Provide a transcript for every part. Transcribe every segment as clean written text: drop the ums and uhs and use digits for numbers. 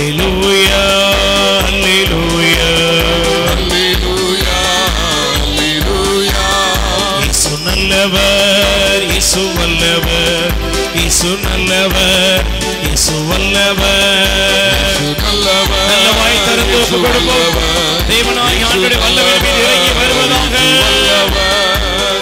அல்லேலூயா அல்லேலூயா அல்லேலூயா அல்லேலூயா. இயேசு நல்லவர், இயேசு வல்லவர், இயேசு நல்லவர், இயேசு வல்லவர். நல்ல வாய் திறந்து ஒப்புக் கொடுப்போம். தேவனாகிய ஆண்டவருடைய வல்லமை மீது இறங்கி வருவதாக.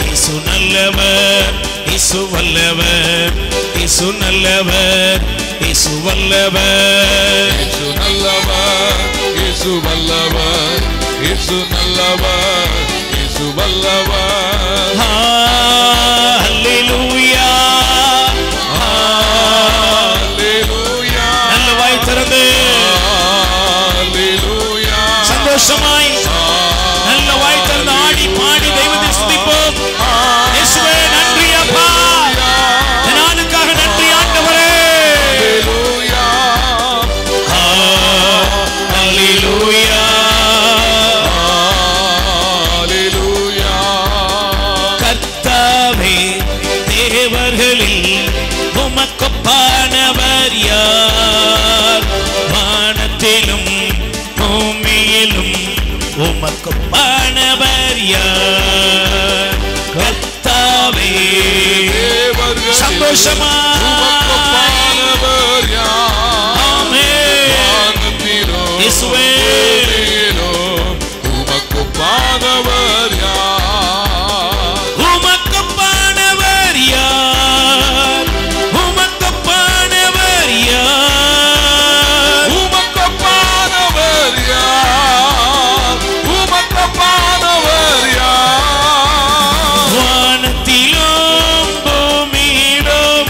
இயேசு நல்லவர், இயேசு வல்லவர், இயேசு நல்லவர், இயேசு வல்லவர். இயேசு நல்லவர், இயேசு வல்லவர், இயேசு நல்லவர், இயேசு வல்லவர். அல்லேலூயா அல்லேலூயா. நல்ல வாய் திறந்து அல்லேலூயா. சந்தோஷமாய் நல்ல வாய் திறந்து ஆடி பாடி தெய்வத்தை ஸ்துதிப்போம். இயேசுவே நன்றி அப்பா, இந்த நாளுக்காக நன்றி ஆண்டவரே. அல்லேலூயா. அல்லேலூயா அல்லேலூயா. கர்த்தாவே தேவர்களில் உமக்கொப்பானவர் யார்? வானத்திலும் பூமியிலும் உமக்கொப்பானவர் யார்? கர்த்தாவே சந்தோஷமா உமக்கொப்பானவர் யார்? ஆமென். வானத்திலும் இயேசுவே பூமியிலும் உமக்கொப்பானவர் யார்? உமக்கொப்பானவர் யார்? உமக்கொப்பானவர் யார்? உமக்கொப்பானவர் யார்? உமக்கொப்பானவர் யார்? வானத்திலும் பூமியிலும்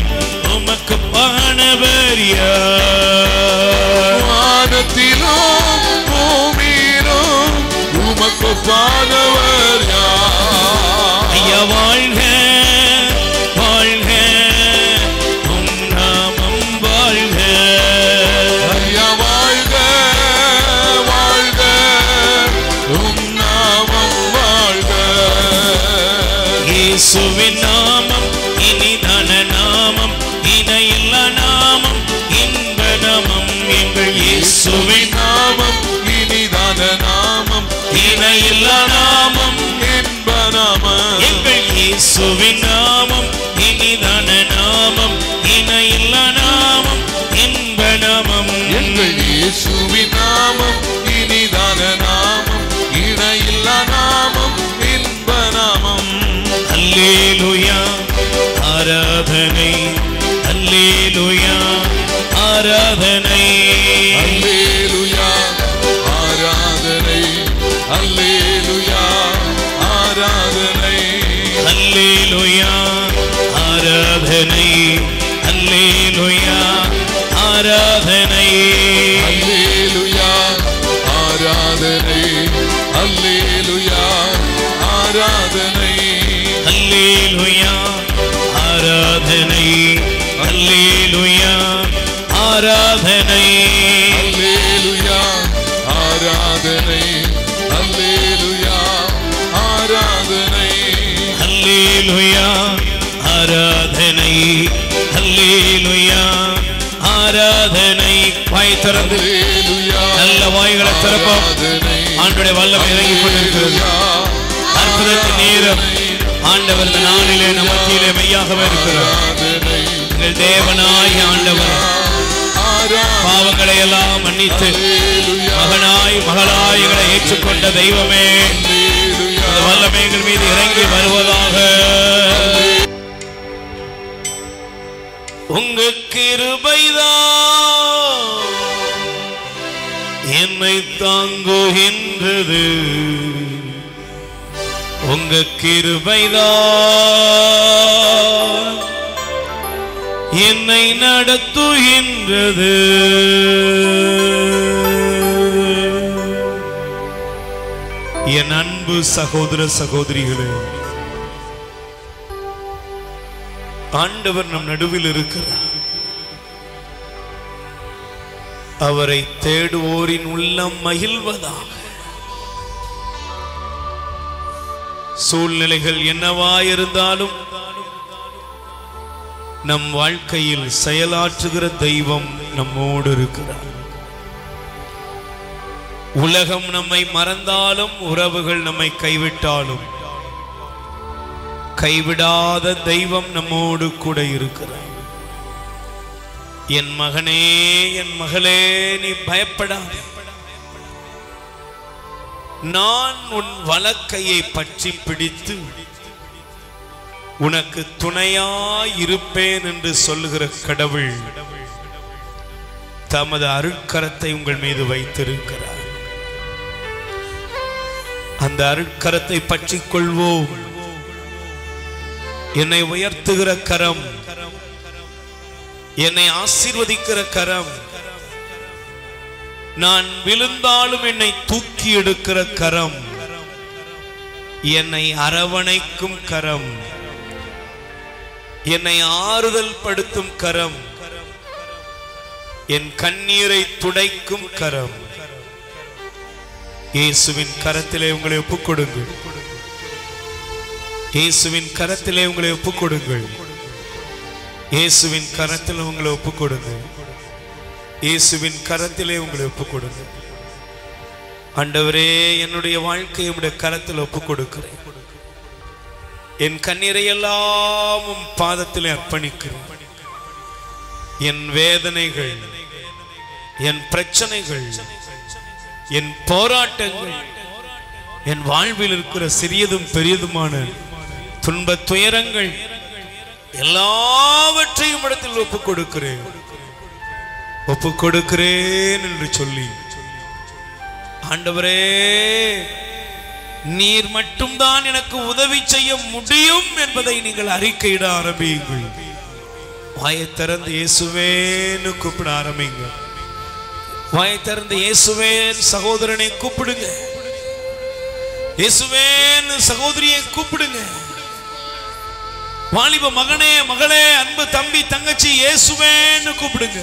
உமக்கொப்பானவர் யார்? வானத்திலும் பூமியிலும் உமக்கொப்பானவர் யார்? ஐயா வாழ்க வாழ்க, உம் நாமம் வாழ்க. ஐயா வாழ்க வாழ்க, உம் நாமம் வாழ்க. இயேசுவின் நாமம் இனிதான நாமம், இணையில்லா நாமம், இன்ப நாமம் எங்கள் இயேசுவின் நாமம் இனிதான நாமம், இணையில்லா நாமம், இன்ப நாமம். எங்கள் இயேசுவின் நாமம் இனிதான நாமம், இணையில்லா நாமம், இன்ப நாமம். எங்கள் இயேசுவின் நாமம் இனிதான நாமம், இணையில்லா நாமம், இன்ப நாமம். அல்லேலூயா ஆராதனை, அல்லேலூயா ஆராதனை, அல்லேலூயா ஆராதனை, அல்லேலூயா ஆராதனை. அல்லேலூயா ஆராதனை, அல்லேலூயா ஆராதனை, அல்லேலூயா ஆராதனை, அல்லேலூயா ஆராதனை. அல்லேலூயா ஆராதனை, அல்லேலூயா ஆராதனை, அல்லேலூயா ஆராதனை, அல்லேலூயா ஆராதனை. அல்லேலூயா ஆராதனை, அல்லேலூயா ஆராதனை. வாய் திறந்து அல்லேலூயா நல்ல வாய்களை திறப்போம். ஆராதனை. ஆண்டவருடைய வல்லமை இறங்கி கொண்டிருக்கிறது. அற்புதத்தின் நேரம் ஆண்டவர் இந்த நாளிலே நம் மத்தியிலே மெய்யாகவே இருக்கிறார். ஆராதனை. எங்கள் தேவனாய் ஆண்டவர் பாவங்களை எல்லாம் மன்னித்து அல்லேலூயா மகனாய் மகளாய் எங்களை ஏற்றுக்கொண்ட தெய்வமே, அல்லேலூயா. அந்த வல்லமை எங்கள் மீது இறங்கி வருவதாக. உங்க கிருபைதான் என்னை தாங்குகின்றது, உங்க கிருபைதான் என்னை நடத்துகின்றது. என் அன்பு சகோதர சகோதரிகளே, ஆண்டவர் நம் நடுவில் இருக்கிறார். அவரை தேடுவோரின் உள்ளம் மகிழ்வதாக. சூழ்நிலைகள் என்னவாயிருந்தாலும் நம் வாழ்க்கையில் செயலாற்றுகிற தெய்வம் நம்மோடு இருக்கிறார். உலகம் நம்மை மறந்தாலும், உறவுகள் நம்மை கைவிட்டாலும், கைவிடாத தெய்வம் நம்மோடு கூட இருக்கிறார். என் மகனே, என் மகளே, நீ பயப்படாதே. நான் உன் வலக்கையை பற்றி பிடித்து உனக்கு துணையாயிருப்பேன் என்று சொல்லுகிற கடவுள் தமது அருட்கரத்தை உங்கள் மீது வைத்திருக்கிறார். அந்த அருட்கரத்தை பற்றிக் கொள்வோம். என்னை உயர்த்துகிற கரம், என்னை ஆசீர்வதிக்கிற கரம், நான் விழுந்தாலும் என்னை தூக்கி எடுக்கிற கரம், என்னை அரவணைக்கும் கரம், என்னை ஆறுதல் படுத்தும் கரம், என் கண்ணீரை துடைக்கும் கரம். இயேசுவின் கரத்திலே உங்களை ஒப்புக் கொடுங்கள். இயேசுவின் கரத்திலே உங்களை ஒப்புக் கொடுங்கள். இயேசுவின் கரத்தில் உங்களை ஒப்புக் கொடுங்கள். இயேசுவின் கரத்திலே உங்களை ஒப்புக் கொடுங்கள். ஆண்டவரே, என்னுடைய வாழ்க்கையை உம்முடைய கரத்தில் ஒப்புக் கொடுக்கிறேன். என் கண்ணீரை எல்லாம் உம் பாதத்திலே அர்ப்பணிக்கிறேன். என் வேதனைகள், என் பிரச்சனைகள், என் போராட்டங்கள், என் வாழ்வில் இருக்கிற சிறியதும் பெரியதுமான துன்ப துயரங்கள் எல்லாவற்றையும் இடத்தில் ஒப்புக் கொடுக்கிறேன். ஒப்புக் கொடுக்கிறேன் என்று சொல்லி, ஆண்டவரே, நீர் மட்டும்தான் எனக்கு உதவி செய்ய முடியும் என்பதை நீங்கள் அறிக்கையிட ஆரம்பியுங்கள். வாயை திறந்து இயேசுவேன்னு கூப்பிட ஆரம்பிங்க. வாயை திறந்து இயேசுவேன் சகோதரனை கூப்பிடுங்க. இயேசுவேன் சகோதரியை கூப்பிடுங்க. வாலிப மகனே, மகளே, அன்பு தம்பி, தங்கச்சி, இயேசுவேன்னு கூப்பிடுங்க.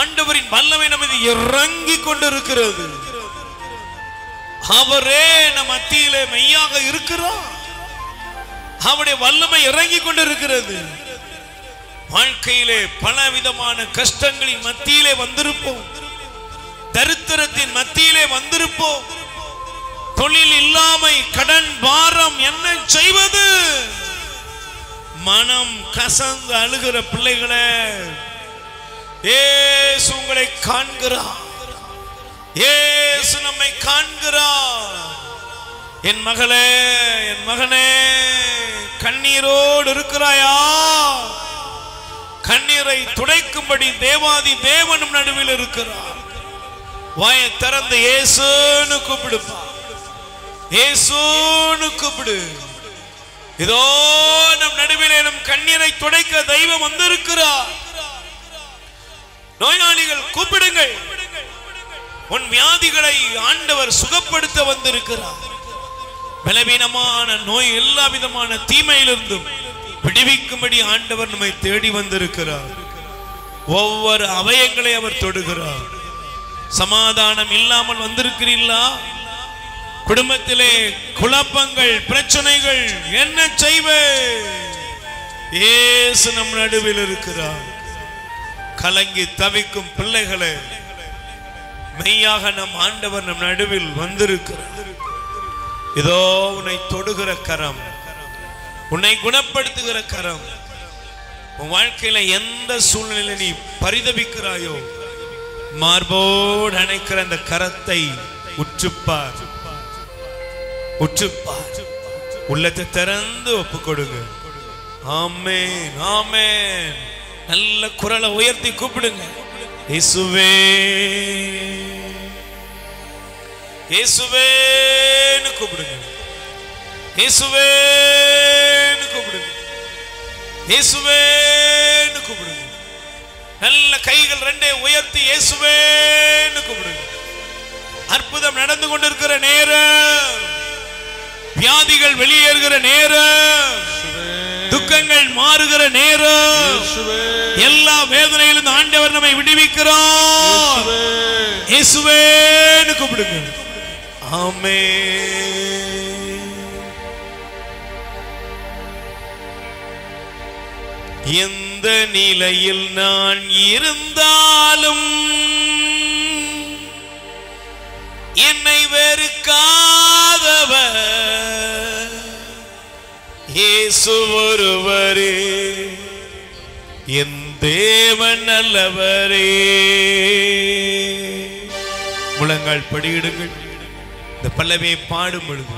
ஆண்டவரின் வல்லமை நமது இறங்கி கொண்டிருக்கிறது. அவரே நம் மத்தியிலே மெய்யாக இருக்கிறார். அவருடைய வல்லமை இறங்கி கொண்டிருக்கிறது. வாழ்க்கையிலே பல விதமான கஷ்டங்களின் மத்தியிலே வந்திருப்போம். தரித்திரத்தின் மத்தியிலே வந்திருப்போம். தொழில் இல்லாமை, கடன் பாரம், என்ன செய்வது? மனம் கசந்து அழுகிற பிள்ளைகளே, இயேசு உங்களை காண்கிறார். இயேசு நம்மை காண்கிறார். என் மகளே, என் மகனே, கண்ணீரோடு இருக்கிறாயா? கண்ணீரை துடைக்கும்படி தேவாதி தேவனும் நடுவில் இருக்கிறார். வாயை திறந்து இயேசுன்னு கூப்பிடுப்பா. இயேசுன்னு கூப்பிடு. இதோ நம் நடுவிலே நம் கண்ணீரை துடைக்க தெய்வம் வந்திருக்கிறார். நோயாளிகள் கூப்பிடுங்கள். உன் வியாதிகளை ஆண்டவர் சுகப்படுத்த வந்திருக்கிறார். பலவீனமான நோய், எல்லா விதமான தீமையிலிருந்தும் விடுவிக்கும்படி ஆண்டவர் நம்மை தேடி வந்திருக்கிறார். ஒவ்வொரு அவயங்களை அவர் தொடுகிறார். சமாதானம் இல்லாமல் வந்திருக்கிறீர்களா? குடும்பத்திலே குழப்பங்கள், பிரச்சனைகள், என்ன செய்வே? இயேசு நம் நடுவில் இருக்கிறார். கலங்கி தவிக்கும் பிள்ளைகளே, மெய்யாக நம் ஆண்டவர் நம் நடுவில் வந்திருக்கிறார். இதோ உன்னை தொடுகிற கரம், உன்னை குணப்படுத்துகிற கரம். உன் வாழ்க்கையில எந்த சூழ்நிலையில நீ பரிதபிக்கிறாயோ, மார்போடு அணைக்கிற அந்த கரத்தை உற்றுப்பார். உற்றுப்பார். உள்ளத்தை திறந்து ஒப்பு கொடுங்க. ஆமென், ஆமென். நல்ல குரலை உயர்த்தி கூப்பிடுங்க. இயேசுவே, இயேசுவேன்னு கூப்பிடுங்க. இயேசுவேன்னு கூப்பிடுங்க. இயேசுவேன்னு கூப்பிடுங்க. நல்ல கைகள் ரெண்டே உயர்த்தி இயேசுவேன்னு கூப்பிடுங்க. அற்புதம் நடந்து கொண்டிருக்கிற நேரம், வியாதிகள் வெளியேறுகிற நேரம், துக்கங்கள் மாறுகிற நேரம், எல்லா வேதனையிலும் ஆண்டவர் நம்மை விடுவிக்கிறார். இயேசுவேன்னு கூப்பிடுங்க. ஆமென். எந்த நிலையில் நான் இருந்தாலும் என்னை வெறுக்காதவர் இயேசு ஒருவரே, என் தேவன் நல்லவரே. முழங்கால் படியிடுங்கள். இந்த பல்லவியை பாடும் பொழுது,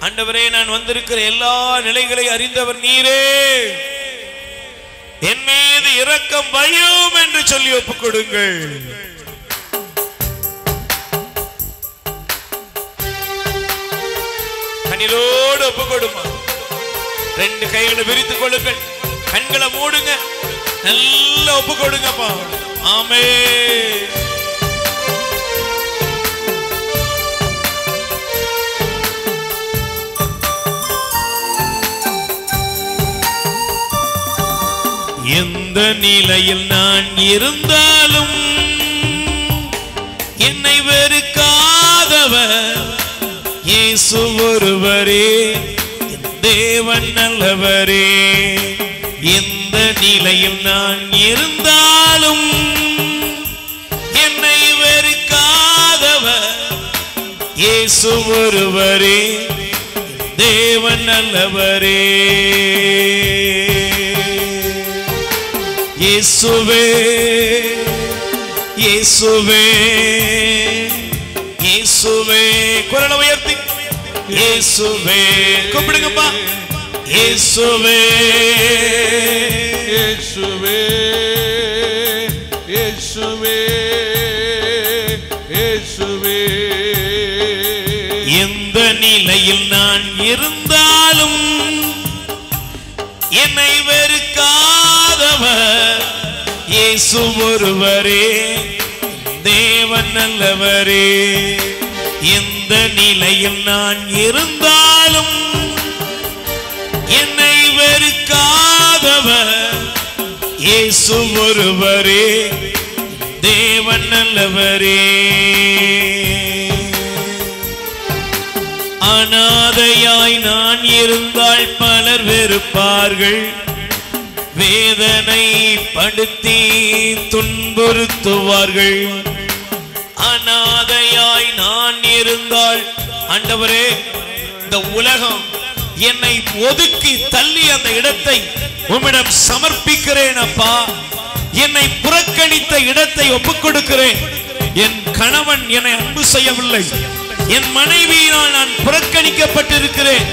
ஆண்டவரே, நான் வந்திருக்கிற எல்லா நிலைகளை அறிந்தவர் நீரே, என் மீது இரக்கம் வையும் என்று சொல்லி ஒப்புக் கொடுங்கள். கண்ணீரோடு ஒப்புக் கொடுமா. ரெண்டு கைகளை விரித்துக் கொள்ளுங்கள், கண்களை மூடுங்க, நல்லா ஒப்புக் கொடுங்கப்பா. ஆமென். எந்த நிலையில் நான் இருந்தாலும் என்னை வெறுக்காதவர் இயேசு ஒருவரே, என் தேவன் நல்லவரே. எந்த நிலையில் நான் இருந்தாலும் என்னை வெறுக்காதவர் இயேசு ஒருவரே, என் தேவன் நல்லவரே. இயேசுவே, இயேசுவே, இயேசுவே. குரலை உயர்த்தி இயேசுவே கூப்பிடுங்கப்பா. இயேசுவே, இயேசுவே, இயேசுவே, இயேசுவே. எந்த நிலையில் நான் இருந்தாலும் என்னை வெறுக்காதவர் இயேசு ஒருவரே, தேவன் நல்லவரே. எந்த நிலையில் நான் இருந்தாலும் என்னை வெறுக்காதவர் இயேசு ஒருவரே, தேவன் நல்லவரே. அநாதையாய் நான் இருந்தால் பலர் வெறுப்பார்கள், வேதனை படுத்தி துன்புறுத்துவார்கள். அநாதையாய் நான் இருந்தால், ஆண்டவரே, இந்த உலகம் என்னை ஒதுக்கி தள்ளி அந்த இடத்தை உம்மிடம் சமர்ப்பிக்கிறேன் அப்பா. என்னை புறக்கணித்த இடத்தை ஒப்புக் கொடுக்கிறேன். என் கணவன் என்னை அன்பு செய்யவில்லை, என் மனைவியினால் நான் புறக்கணிக்கப்பட்டிருக்கிறேன்,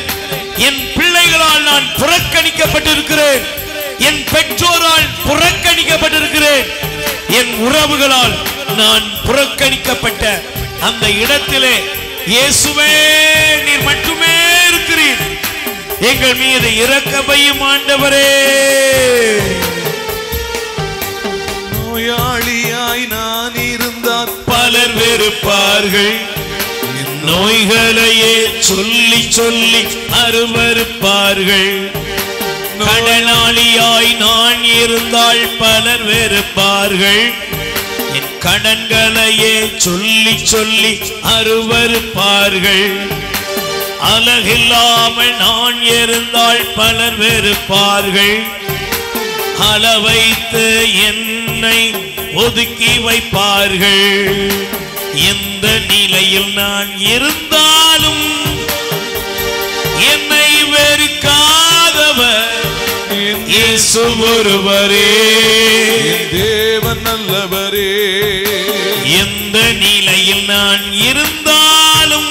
என் பிள்ளைகளால் நான் புறக்கணிக்கப்பட்டிருக்கிறேன், என் பெற்றோரால் புறக்கணிக்கப்பட்டிருக்கிறேன், என் உறவுகளால் நான் புறக்கணிக்கப்பட்ட அந்த இடத்திலே இயேசுவே நீர் மட்டுமே இருக்கிறீர். எங்கள் மீது இரக்கமையும் ஆண்டவரே. நோயாளியாய் நான் இருந்தால் பலர் வெறுப்பார்கள், நோய்களையே சொல்லி சொல்லி அருவருப்பார்கள். கடனாளியாய் நான் இருந்தால் பலர் வெறுப்பார்கள், என் கடன்களையே சொல்லி சொல்லி அருவருப்பார்கள். அழகில்லாமல் நான் இருந்தால் பலர் வெறுப்பார்கள், அளவைத்து என்னை ஒதுக்கி வைப்பார்கள். எந்த நிலையில் நான் இருந்தாலும் என்னை வெறுக்காதவர் இயேசு ஒருவரே, தேவன் நல்லவரே. எந்த நிலையில் நான் இருந்தாலும்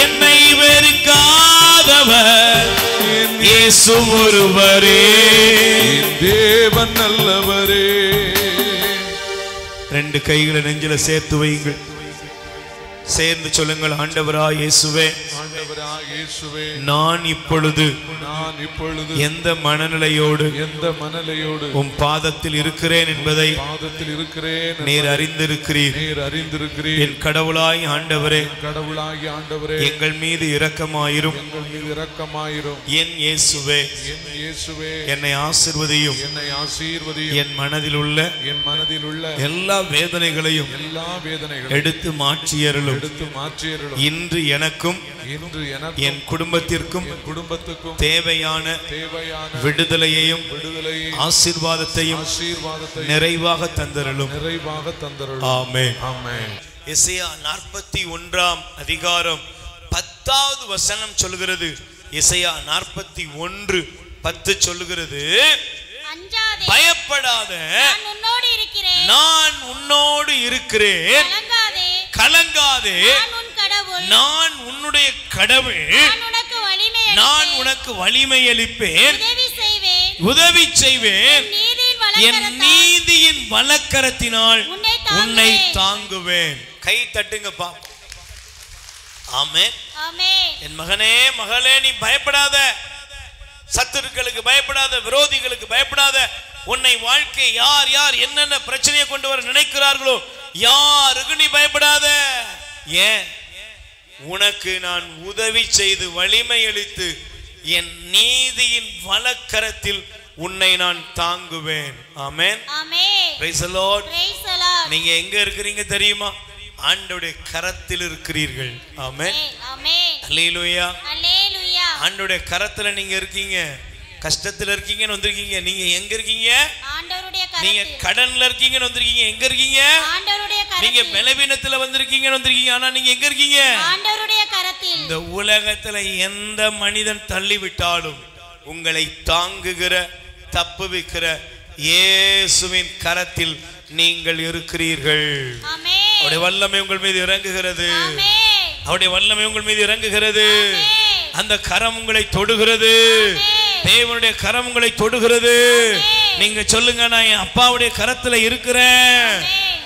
என்னை வெறுக்காதவர் இயேசு ஒருவரே, தேவன் நல்லவரே. ரெண்டு கைகளை நெஞ்சில சேர்த்து வையுங்கள், சேர்ந்து சொல்லுங்கள். ஆண்டவராய் இயேசுவே, ஆண்டவராய் இயேசுவே, நான் இப்பொழுது எந்த மனநிலையோடு உம் பாதத்தில் இருக்கிறேன் என்பதை நீர் அறிந்திருக்கிறீர். என் கடவுளாய் ஆண்டவரே, எங்கள் மீது இரக்கமாயிரும். என் இயேசுவே, என்னை ஆசீர்வதியும். என் மனதில் உள்ள எல்லா வேதனைகளையும் எடுத்து மாற்றியருளும். இன்று எனக்கும் என் குடும்பத்திற்கும் தேவையான விடுதலையையும் ஆசீர்வாதத்தையும் நிறைவாக தந்தருளும். ஆமென். எசேயா 41 அதிகாரம் 10வது வசனம் சொல்கிறது. எசேயா 41:10 சொல்லுகிறது, பயப்படாத, நான் உன்னோடு இருக்கிறேன், கலங்காதே, நான் உன்னுடைய கடவுள், நான் உனக்கு வலிமை அளிப்பேன், உதவி செய்வேன், என் நீதியின் வலக்கரத்தினால் உன்னை தாங்குவேன். கை தட்டுங்கப்பா. ஆமென். என் மகனே மகளே, நீ பயப்படாத, சத்துருக்களுக்கு பயப்படாத, விரோதிகளுக்கு பயப்படாத. உன்னை வாழ்க்கை யார் யார் என்னென்ன பிரச்சனையை கொண்டு வர நினைக்கிறார்களோ யாருக்கு நீ பயப்படாத. ஏன்? உனக்கு நான் உதவி செய்து வலிமை அளித்து என் நீதியின் வலக்கரத்தில் உன்னை நான் தாங்குவேன். ஆமென். Praise the Lord. நீங்க எங்க இருக்கிறீங்க தெரியுமா? ஆண்டவருடைய கரத்தில் இருக்கிறீர்கள். ஆமென். அல்லேலூயா. ஆண்டவருடைய கரத்துல நீங்க இருக்கீங்க. கஷ்டத்துல இருக்கீங்கன்னு வந்திருக்கீங்க. நீங்க எங்க இருக்கீங்க? நீங்க கடன்ல இருக்கீங்கன்னு வந்திருக்கீங்க. எங்க இருக்கீங்க? நீங்க பலவீனத்துல வந்திருக்கீங்கன்னு வந்திருக்கீங்க. ஆனா நீங்க எங்க இருக்கீங்க? இந்த உலகத்துல எந்த மனிதன் தள்ளிவிட்டாலும் உங்களை தாங்குகிற, தப்புவிக்கிற இயேசுவின் கரத்தில் நீங்கள் இருக்கிறீர்கள். அவருடைய வல்லமை உங்கள் மீது இறங்குகிறது. அவருடைய வல்லமை உங்கள் மீது இறங்குகிறது. அந்த கரம் உங்களை தொடுகிறது. தேவனுடைய கரம் உங்களை தொடுகிறது. நீங்க சொல்லுங்க, நான் என் அப்பாவுடைய கரத்துல இருக்கிறேன்,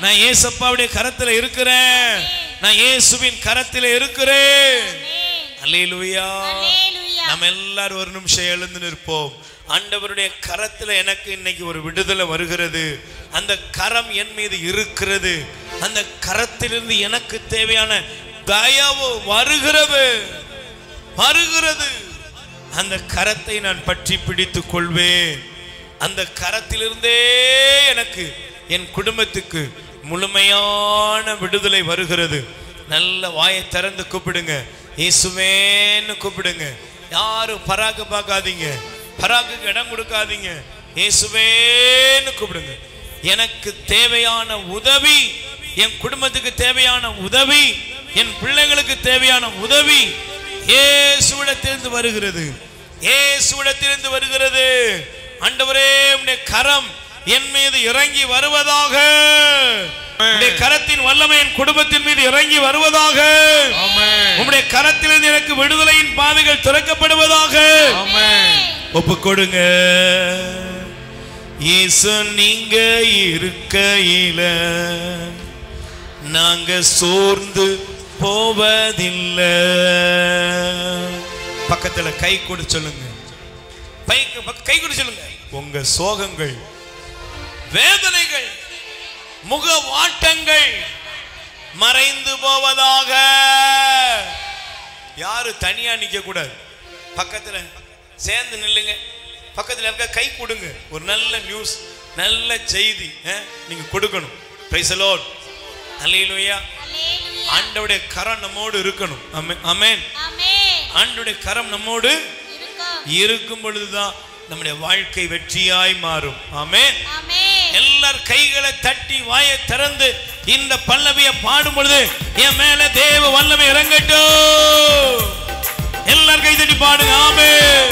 நான் ஏசப்பாவுடைய கரத்துல இருக்கிறேன், நான் இயேசுவின் கரத்துல இருக்கிறேன். அல்லேலூயா. நம்ம எல்லாரும் ஒரு நிமிஷம் எழுந்து நிற்போம். ஆண்டவருடைய கரத்துல எனக்கு இன்னைக்கு ஒரு விடுதலை வருகிறது. அந்த கரம் என் மீது இருக்கிறது. அந்த கரத்திலிருந்து எனக்கு தேவையான தயவு வருகிறது. அந்த கரத்தை நான் பற்றி பிடித்துக் கொள்வேன். அந்த கரத்திலிருந்தே எனக்கு, என் குடும்பத்துக்கு முழுமையான விடுதலை வருகிறது. நல்ல வாயை திறந்து கூப்பிடுங்க, இயேசுவேன்னு கூப்பிடுங்க. யாரும் பராக்கு பார்க்காதீங்க, பராக்குக்கு இடம் கொடுக்காதீங்க. இயேசுவேன்னு கூப்பிடுங்க. எனக்கு தேவையான உதவி, என் குடும்பத்துக்கு தேவையான உதவி, என் பிள்ளைகளுக்கு தேவையான உதவி இயேசுவிடத்திலிருந்து வருகிறது. இயேசுவிடத்திலிருந்து வருகிறது. ஆண்டவரே, உம்முடைய கரம் என் மீது இறங்கி வருவதாக. உம்முடைய கரத்தின் வல்லமை என் குடும்பத்தின் மீது இறங்கி வருவதாக. உம்முடைய கரத்திலிருந்து எனக்கு விடுதலையின் பாதைகள் திறக்கப்படுவதாக. ஒப்புக் கொடுங்க. இயேசு நீங்க இருக்கையில நாங்க சோர்ந்து போவதில்லை. பக்கத்துல கை கொடு சொல்லுங்க, கை கொடு சொல்லுங்க. உங்க சோகங்கள், வேதனைகள், முக வாட்டங்கள் மறைந்து போவதாக. யாரு தனியா நிக்க கூடாது, பக்கத்துல சேர்ந்து நில்லுங்க. பக்கத்துல இருக்க கை கொடுங்க. ஒரு நல்ல நியூஸ், நல்ல செய்தி நீங்க கொடுக்கணும். Praise the Lord. அல்லேலூயா. ஆண்டவருடைய கரம் நம்மோடு இருக்கணும். ஆமென். ஆண்டவருடைய கரம் நம்மோடு இருக்கும் பொழுதுதான் நம்முடைய வாழ்க்கை வெற்றியாய் மாறும். ஆமென். எல்லார் கைகளை தட்டி வாயை திறந்து இந்த பல்லவியை பாடும் பொழுது என் மேல தேவ வல்லமை இறங்கட்டும். எல்லார் கை தட்டி பாடுங்க. ஆமென்.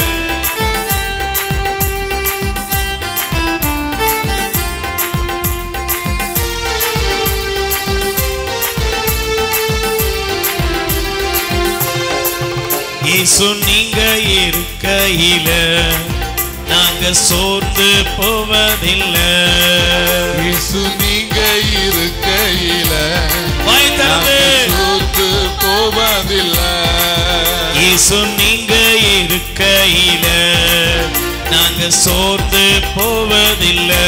இயேசு நீங்க இருக்கையில நாங்க சோர்ந்து போவதில்லை. இயேசு நீங்க இருக்கையில சோர்ந்து போவதில்லை. இயேசு நீங்க இருக்கையில நாங்க சோர்ந்து போவதில்லை.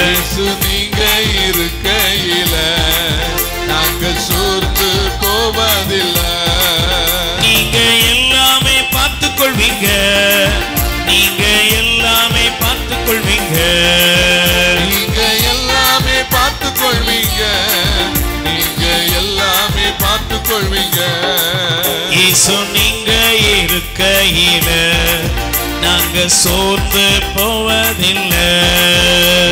இயேசு நீங்க இருக்கையில நாங்க சோர்ந்து போவதில்லை. நீங்க எல்லாமே பார்த்துக் கொள்வீங்க, நீங்க எல்லாமே பார்த்துக் கொள்வீங்க, நீங்க எல்லாமே பார்த்துக் கொள்வீங்க, நீங்க எல்லாமே பார்த்துக் கொள்வீங்க. இயேசு நீங்க இருக்கையில நாங்க சோர்ந்து போவதில்லை.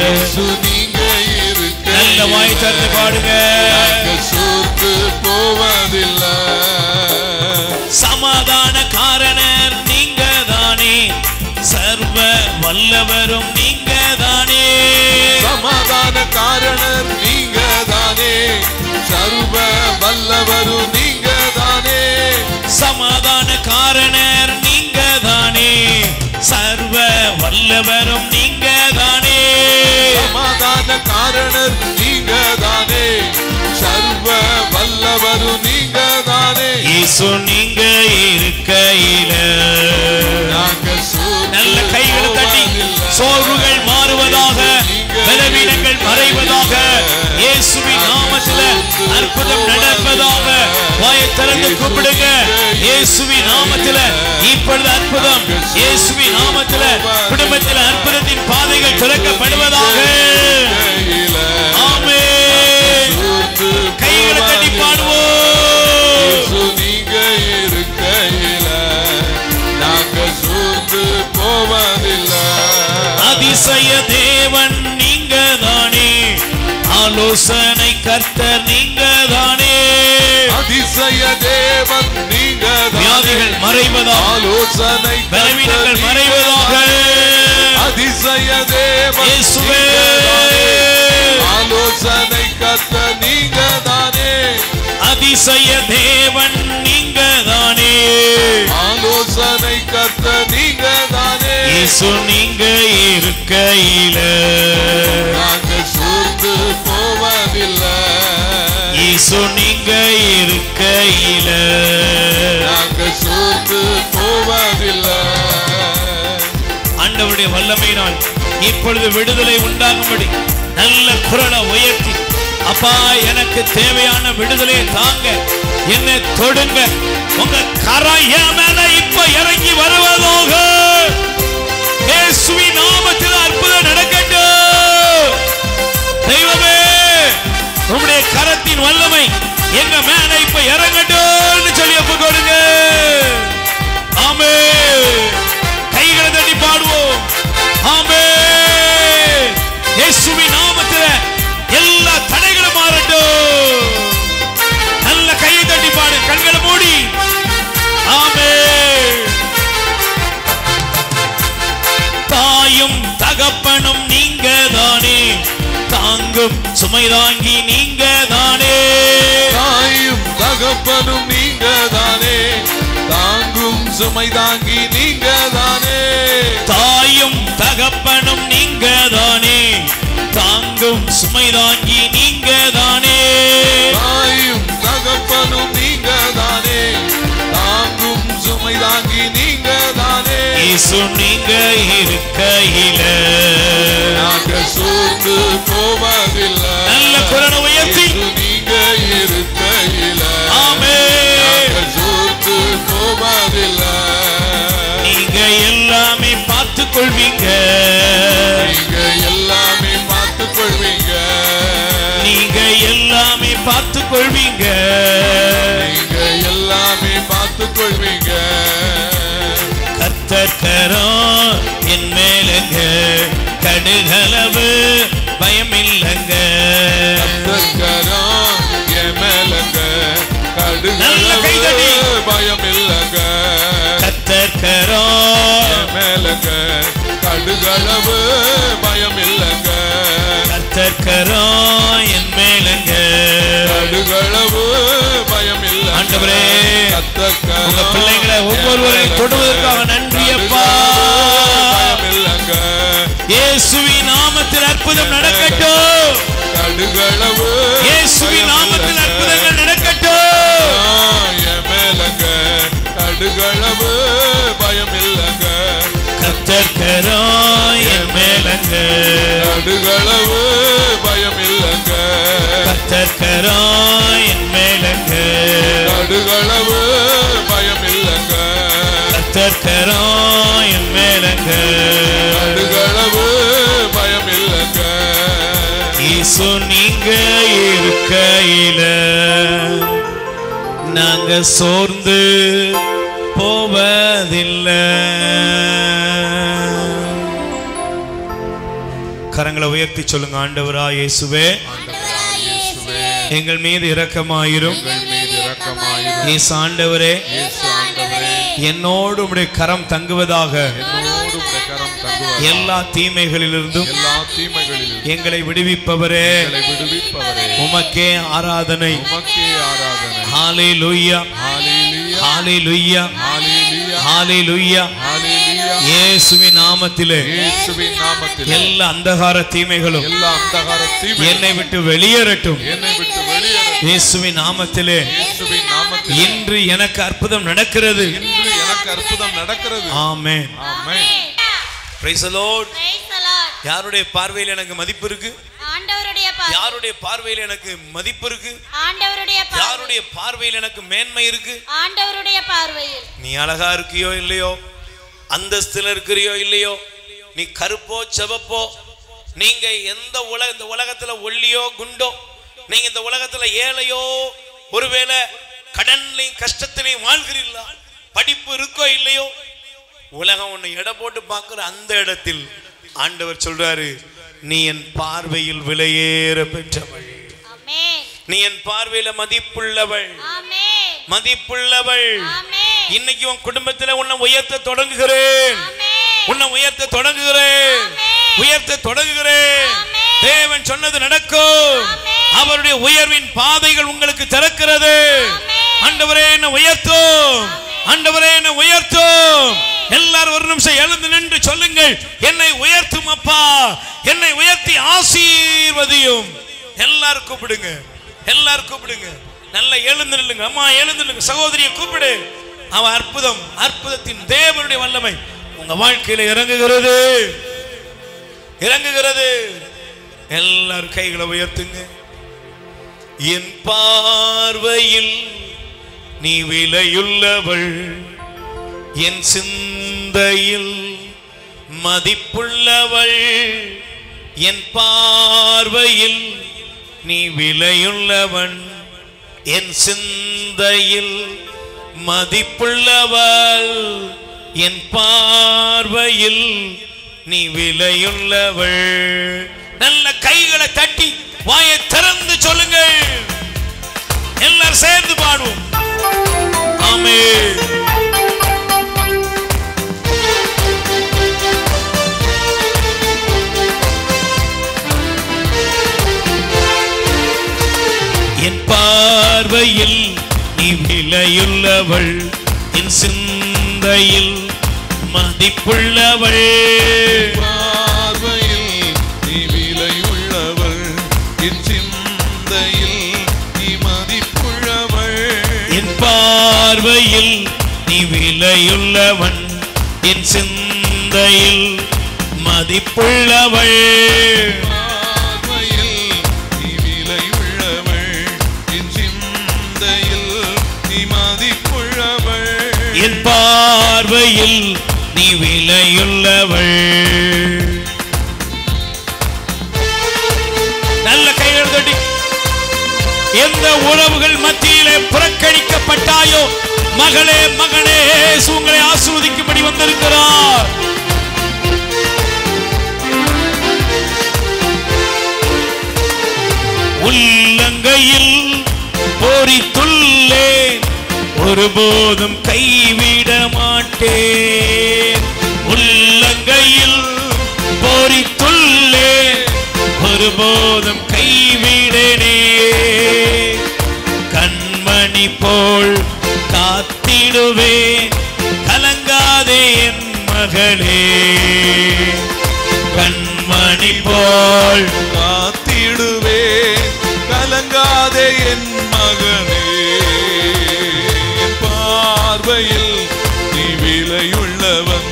இயேசு நீங்க இருக்கையில நல்ல வாய் திறந்து பாடுங்க. வல்லவரும் நீங்க தானே. சமாதான காரணர் நீங்க தானே. சர்வ வல்லவரும் நீங்க தானே. சமாதான காரணர் நீங்க தானே. சர்வ வல்லவரும் நீங்க தானே. சமாதான காரணர் நீங்க தானே. சர்வ வல்லவரும் நீங்க தானே. இயேசு நீங்க இருக்கையில நல்ல கைகளை தட்டி சோர்வுகள் மாறுவதாக, பலவீனங்கள் மறைவதாக, இயேசுவின் நாமத்தில் அற்புதம் நடப்பதாக. வாயை திறந்து கூப்பிடுங்க. இயேசுவின் நாமத்தில் இப்பொழுது அற்புதம். இயேசுவின் நாமத்தில் குடும்பத்தில் அற்புதத்தின் பாதைகள் திறக்கப்படுவதாக. ஆமென். கைகளை தட்டி பாடுவோம். நீங்க இருக்கையில நாங்க சூழ்ந்து போவதில்லை. அதிசய தேவன் நீங்க தானே. ஆலோசனை கர்த்தர் நீங்க தானே. அதிசய தேவன் நீங்க தானே. வியாதிகள் மறைவதாக, ஆலோசனை பலவீனங்கள் மறைவதாக. அதிசய தேவன் இயேசுவே. ஆலோசனை கர்த்தர் நீங்க தானே. அதிசய தேவன் நீங்க தானே. ஆலோசனை கர்த்தர் நீங்க தானே. இயேசு நீங்க இருக்கையில நாங்க சூழ்ந்து போவதில்லை. இயேசு நீங்க இருக்கையில நாங்க சூழ்ந்து போவதில்லை. ஆண்டவருடைய வல்லமையினால் இப்பொழுது விடுதலை உண்டாகும்படி நல்ல குரலை உயர்த்தி, அப்பா எனக்கு தேவையான விடுதலையை தாங்க, என்னை தொடுங்க, உங்க கரம் என் மேல இப்ப இறங்கி வருவதாக. இயேசுவின் நாமத்தில் அற்புதம் நடக்கட்டும். தெய்வமே, உம்முடைய கரத்தின் வல்லமை எங்க மேல இப்ப இறங்கட்டும் சொல்லி ஒப்பு கொடுங்க. ஆமென். கைகளை தட்டி பாடுவோம். ஆமென். இயேசுவின் நாமத்தில் எல்லா தடைகளும் மாறட்டும். நல்ல கையை தட்டி பாடு, கண்களை மூடி. ஆமென். தாயும் தகப்பனும் நீங்க தானே. தாங்கும் சுமை தாங்கி நீங்க தானே. தாயும் தகப்பனும் நீங்க தானே. தாங்கும் சுமை தாங்கி நீங்க தானே. தாயும் தகப்பனும் நீங்க தானே. தாங்கும் சுமை தாங்கி நீங்க தானே. தாயும் தகப்பனும் நீங்க தானே. தாங்கும் சுமை தாங்கி நீங்க தானே. இயேசு நீங்க இருக்கையில நாங்க சூழ்ந்து போவதில்லை. நல்ல குரலை உயர்த்தி. நீங்க இருக்கையில ஆமென். நாங்க சூழ்ந்து போவதில்லை. நீங்க எல்லாமே பார்த்துக் கொள்வீங்க. நீங்க எல்லாமே பார்த்துக் கொள்வீங்க. நீங்க எல்லாமே பார்த்துக் கொள்வீங்க. நீங்க எல்லாமே பார்த்துக் கொள்வீங்க. கர்த்தர் கரம் என் மேலங்க, கடுகளவு பயம் இல்லங்க. கர்த்தர் என் மேலங்க, நல்ல கைதடி. கடுகளவு பயம் இல்லங்க. கர்த்தர் கரம் என் மேலங்க, கடுகளவு பயம் இல்லங்க. கர்த்தர் கரம் என் மேலங்க, கடுகளவு பயம் இல்லங்க. ஆண்டவரே, கர்த்தர் உங்க பிள்ளைகளை ஒவ்வொருவரையும் தொடுவதற்காக நன்றி அப்பா. பயம் இல்லங்க. இயேசுவின் நாமத்தில் அற்புதம் நடக்கட்டும். கடுகளவு இயேசுவின் நாமத்தில் அற்புதங்கள் நடக்கட்டும். என் மேலங்க, கடுகளவு பயம் இல்லங்க. கர்த்தர் கரம் என் மேலங்க, கடுகளவு பயம் இல்லங்க. கர்த்தர் கரம் என் மேலங்க, கடுகளவு பயம் இல்லங்க. கர்த்தர் கரம் என் மேலங்க, கடுகளவு பயம் இல்லங்க. இயேசு நீங்க இருக்கையில நாங்க சோர்ந்து போவதில்லை. கரங்களை உயர்த்தி சொல்லுங்க. ஆண்டவரா இயேசுவே, எங்கள் மீது இரக்கமாயிரும். இயேசு ஆண்டவரே, என்னோடு உம்முடைய கரம் தங்குவதாக. கரம் தங்குவார். எல்லா தீமைகளிலிருந்தும் எங்களை விடுவிப்பவரே, உமக்கே ஆராதனை. ஹல்லேலூயா, ஹல்லேலூயா, ஹல்லேலூயா. இயேசுவின் நாமத்திலே எல்லா அந்தகார தீமைகளும் என்னை விட்டு வெளியேறட்டும். இயேசுவின் நாமத்திலே இன்று எனக்கு அற்புதம் நடக்கிறது. ஆமென். Praise the Lord. யாருடைய பார்வையில் எனக்கு மதிப்பு இருக்கு? ஆண்டவருடைய பார்வையில். யாருடைய பார்வையில் எனக்கு மதிப்பு இருக்கு? ஆண்டவருடைய பார்வையில். யாருடைய பார்வையில் எனக்கு மேன்மை இருக்கு? ஆண்டவருடைய பார்வையில். நீ அழகா இருக்கியோ இல்லையோ, அந்தஸ்தில இருக்கிறியோ இல்லையோ, நீ கருப்போ செவப்போ, நீங்க எந்த இந்த உலகத்துல ஒல்லியோ குண்டோ, நீங்க இந்த உலகத்துல ஏழையோ, ஒருவேளை கடன்லையும் கஷ்டத்திலையும் வாழ்கிறீர்களா, படிப்பு இருக்கோ இல்லையோ, உலகம் உன்னை எடை போட்டு பார்க்கிற அந்த இடத்தில் ஆண்டவர் சொல்றாரு, நீ என் பார்வையில் விலையேற பெற்றவள், நீ என் பார்வையில மதிப்புள்ளவள், மதிப்புள்ளவள். இன்னைக்கு உன் குடும்பத்தில் உன்னை உயர்த்த தொடங்குகிறேன், உன்னை உயர்த்த தொடங்குகிறேன், உயர்த்த தொடங்குகிறேன். தேவன் சொன்னது நடக்கும். அவருடைய உயர்வின் பாதைகள் உங்களுக்கு திறக்கிறது. ஆண்டவரே என்னை உயர்த்தும், ஆண்டவரே என்னை உயர்த்தும். எல்லாரும் ஒரு நிமிஷம் எழுந்து நின்று சொல்லுங்கள், என்னை உயர்த்தும் அப்பா, என்னை உயர்த்தி ஆசீர்வதியும். எல்லாரும் கூப்பிடுங்க, எல்லாரும் கூப்பிடுங்க. நல்லா எழுந்து நில்லுங்க. அம்மா எழுந்து நில்லுங்க. சகோதரியை கூப்பிடு. அவன் அற்புதம், அற்புதத்தின் தேவனுடைய வல்லமை உங்க வாழ்க்கையில இறங்குகிறது, இறங்குகிறது. எல்லாரும் கைகளை உயர்த்துங்க. என் பார்வையில் நீ விலையுள்ளவள், என் சிந்தையில் மதிப்புள்ளவள், என் பார்வையில் நீ விலையுள்ளவன், என் சிந்தையில் மதிப்புள்ளவள், என் பார்வையில் நீ விலையுள்ளவள். நல்ல கைகளை தட்டி வாயை திறந்து சொல்லுங்கள். எல்லாரும் சேர்ந்து பாடுவோம். ஆமென். என் பார்வையில் நீ விலையுள்ளவள், என் சிந்தையில் மதிப்புள்ளவள், பார்வையில் நீ விலையுள்ளவள், என் சிந்தையில் நீ மதிப்புள்ளவள். என் பார்வையில் நீ விலையுள்ளவன், என் சிந்தையில் மதிப்புள்ளவள், என் பார்வையில் நீ விலையுள்ளவள். நல்ல கைகள் தட்டி. எந்த உறவுகள் மத்தியிலே புறக்கணிக்கப்பட்டாயோ, மகளே மகனே, உங்களை ஆசீர்வதிக்கும்படி வந்திருக்கிறார். உள்ளங்கையில் பொறித்துள்ளேன், ஒருபோதும் கைவிட மாட்டேன். உள்ளங்கையில் பொறித்துள்ளேன், ஒருபோதும் கைவிடனே. கண்மணி போல் காத்திடுவேன், கலங்காதே என் மகளே. கண்மணி போல் காத்திடுவேன், கலங்காதே என் மகனே. பார்வையில் நீ விலையுள்ளவன்,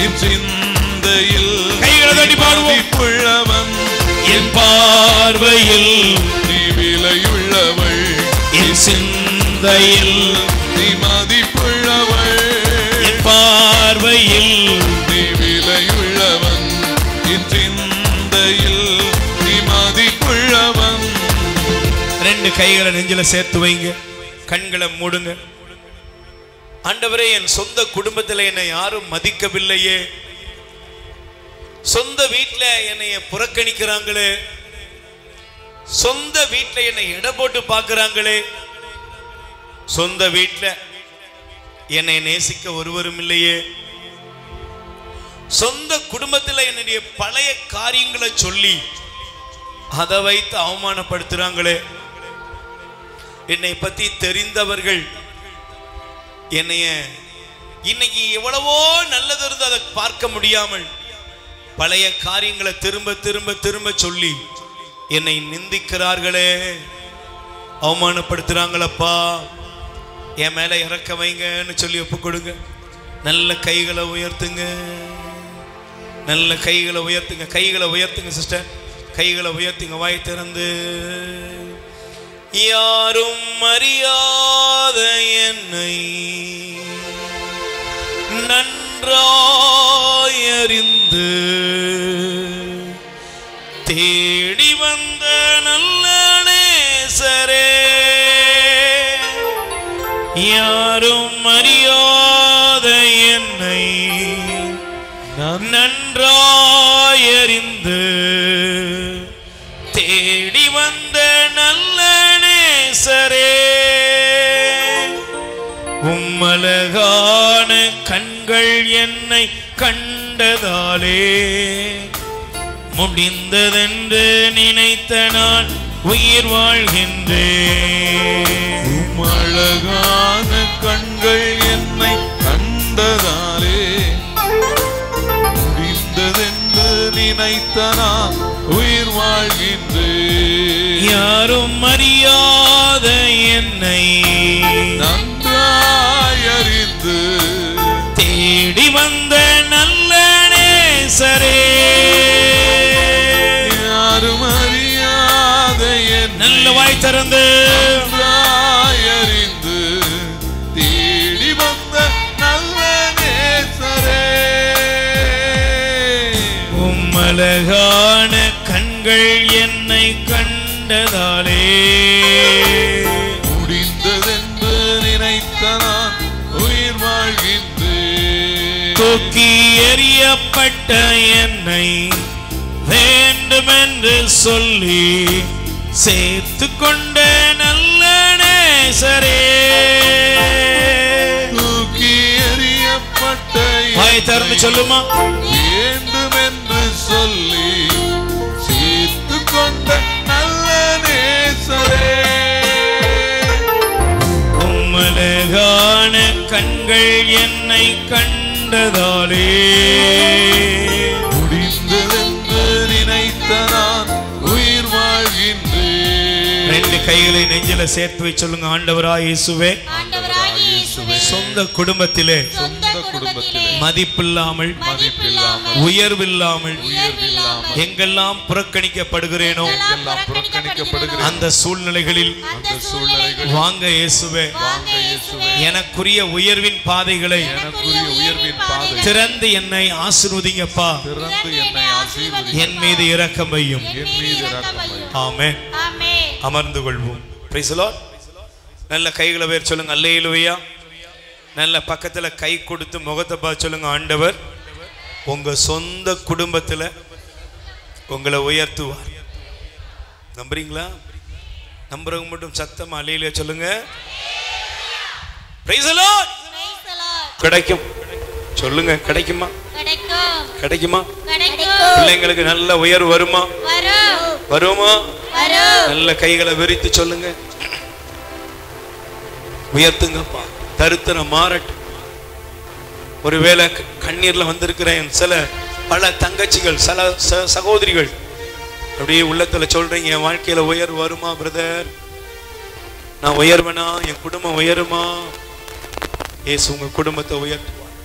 என் சிந்தையில் மதிப்புள்ளவன். என் பார்வையில் நீ விலையுள்ளவள், என் சிந்தையில் நீ மதிப்புள்ளவள். என் பார்வையில் நீ விலையுள்ளவன், என் சிந்தையில் நீ மதிப்புள்ளவன். ரெண்டு கைகளை நெஞ்சில சேர்த்து வைங்க, கண்களை மூடுங்க. ஆண்டவரே, என் சொந்த குடும்பத்தில் என்னை யாரும் மதிக்கவில்லையே, சொந்த வீட்டில் என்னை புறக்கணிக்கிறாங்களே, சொந்த வீட்டில் என்னை எடை போட்டு பார்க்கிறாங்களே, சொந்த வீட்டில் என்னை நேசிக்க ஒருவரும் இல்லையே, சொந்த குடும்பத்தில் என்னுடைய பழைய காரியங்களை சொல்லி அதை வைத்து அவமானப்படுத்துறாங்களே. என்னை பத்தி தெரிந்தவர்கள் என்னைய இன்னைக்கு எவ்வளவோ நல்லது இருந்து அதை பார்க்க முடியாமல் பழைய காரியங்களை திரும்ப திரும்ப திரும்ப சொல்லி என்னை நிந்திக்கிறார்களே, அவமானப்படுத்துறாங்களப்பா. என் மேல இறக்க வைங்கன்னு சொல்லி ஒப்பு கொடுங்க. நல்ல கைகளை உயர்த்துங்க, நல்ல கைகளை உயர்த்துங்க, கைகளை உயர்த்துங்க சிஸ்டர், கைகளை உயர்த்துங்க. வாய் திறந்து யாரும் அறியாத என்னை நன்றாய் அறிந்து தேடி வந்த நல்ல நேசரே, யாரும் அறியாத என்னை நன்றாய் அறிந்து தேடி வந்த நல்ல நேசரே, உம்மழகான கண்கள் என்னை கண்டதாலே முடிந்ததென்று நினைத்த நான் உயிர் வாழ்கின்றேன். உம்மழகான கண்கள் என்னை கண்டதாலே முடிந்ததென்று நினைத்த நான் உயிர் வாழ்கின்றேன். யாரும் அறியாத என்னை நன்றாய் அறிந்து தேடி வந்த நல்ல நேசரே, யாரும் அறியாத நல்ல வாய் திறந்து நன்றாய் அறிந்து தேடி வந்த நல்ல நேசரே, உம்மழகான கண்கள் என்னை கண்டதாலே முடிந்ததென்று நினைத்த நான் உயிர் வாழ்கின்றேன். தூக்கி எறியப்பட்ட என்னை வேண்டுமென்று சொல்லி சேர்த்து கொண்ட நல்ல நேசரே, தூக்கி எறியப்பட்ட வாய் திறந்து சொல்லுமா, வேண்டுமென்று சொல்லி சேர்த்து கொண்ட நல்ல நேசரே, உம்மழகான கண்கள் என்னை கண்டதாலே முடிந்ததென்று நினைத்த நான் உயிர் வாழ்கின்றேன். ரெண்டு கைகளை நெஞ்சில சேர்த்து வை சொல்லுங்க. ஆண்டவராய் இயேசுவே, சொந்த குடும்பத்திலே மதிப்பில்லாமல் உயர்வில்லாமல் எங்கெல்லாம் புறக்கணிக்கப்படுகிறேனோ அந்த சூழ்நிலைகளில் வாங்க இயேசுவே, எனக்குரிய உயர்வின் பாதைகளை திறந்து என்னை ஆசீர்வதிங்கப்பா, என் மீது இரக்கம் வையும். ஆமென். அமர்ந்து கொள்வோம். Price the Lord. நல்ல கைகளை வேர் சொல்லுங்க. அல்லேலூயா. நல்ல பக்கத்துல கை கொடுத்து முகத்தை பார்த்து சொல்லுங்க. ஆண்டவர் உங்க சொந்த குடும்பத்துல உங்களை உயர்த்துவார். நம்புறீங்களா? நம்புறவங்க மட்டும் சத்தமா அல்லேலூயா சொல்லுங்க. Price the Lord. கிடைக்கும் சொல்லுங்க. கிடைக்குமா? கிடைக்குமா? பிள்ளைங்களுக்கு நல்ல உயர்வு வருமா? வருமா? நல்ல கைகளை விரித்து சொல்லுங்க. உயர்த்துங்கப்பா. தரித்திரம் மாறட்டும். ஒருவேளை கண்ணீர்ல வந்திருக்கிறேன் சில பல தங்கச்சிகள் சில சகோதரிகள் அப்படியே உள்ளத்துல சொல்றீங்க, என் வாழ்க்கையில உயர்வு வருமா பிரதர்? நான் உயர்வனா? என் குடும்பம் உயருமா? ஏசு உங்க குடும்பத்தை உயர்த்துவார்.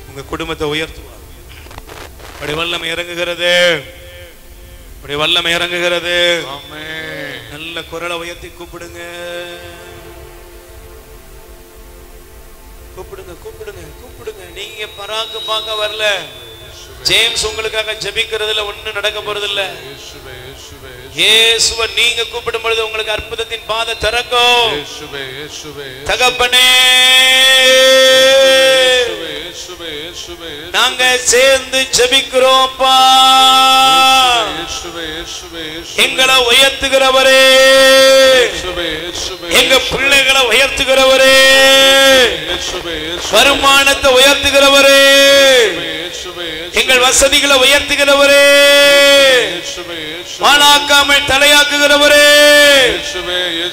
உங்க குடும்பத்தை உயர்த்துவார். அப்படி வல்லமை இறங்குகிறது. அப்படி வல்லமை இறங்குகிறது. நல்ல குரலை உயர்த்தி கூப்பிடுங்க. கூப்பிடுங்க கூப்பிடுங்க கூப்பிடுங்க. நீங்க பராக்கு பார்க்க வரல. ஜேம்ஸ் உங்களுக்காக ஜெபிக்கிறதுல ஒண்ணு நடக்க போறது இல்ல. இயேசுவை நீங்க கூப்பிடும் பொழுது உங்களுக்கு அற்புதத்தின் பாதை திறக்கும். தகப்பனே, நாங்க சேர்ந்து ஜெபிக்கிறோம்ப்பா. எங்களை உயர்த்துகிறவரே, எங்க பிள்ளைகளை உயர்த்துகிறவரே, வருமானத்தை உயர்த்துகிறவரே, எங்கள் வசதிகளை உயர்த்துகிறவரே, மாலாக்காமல் தலையாக்குகிறவரே,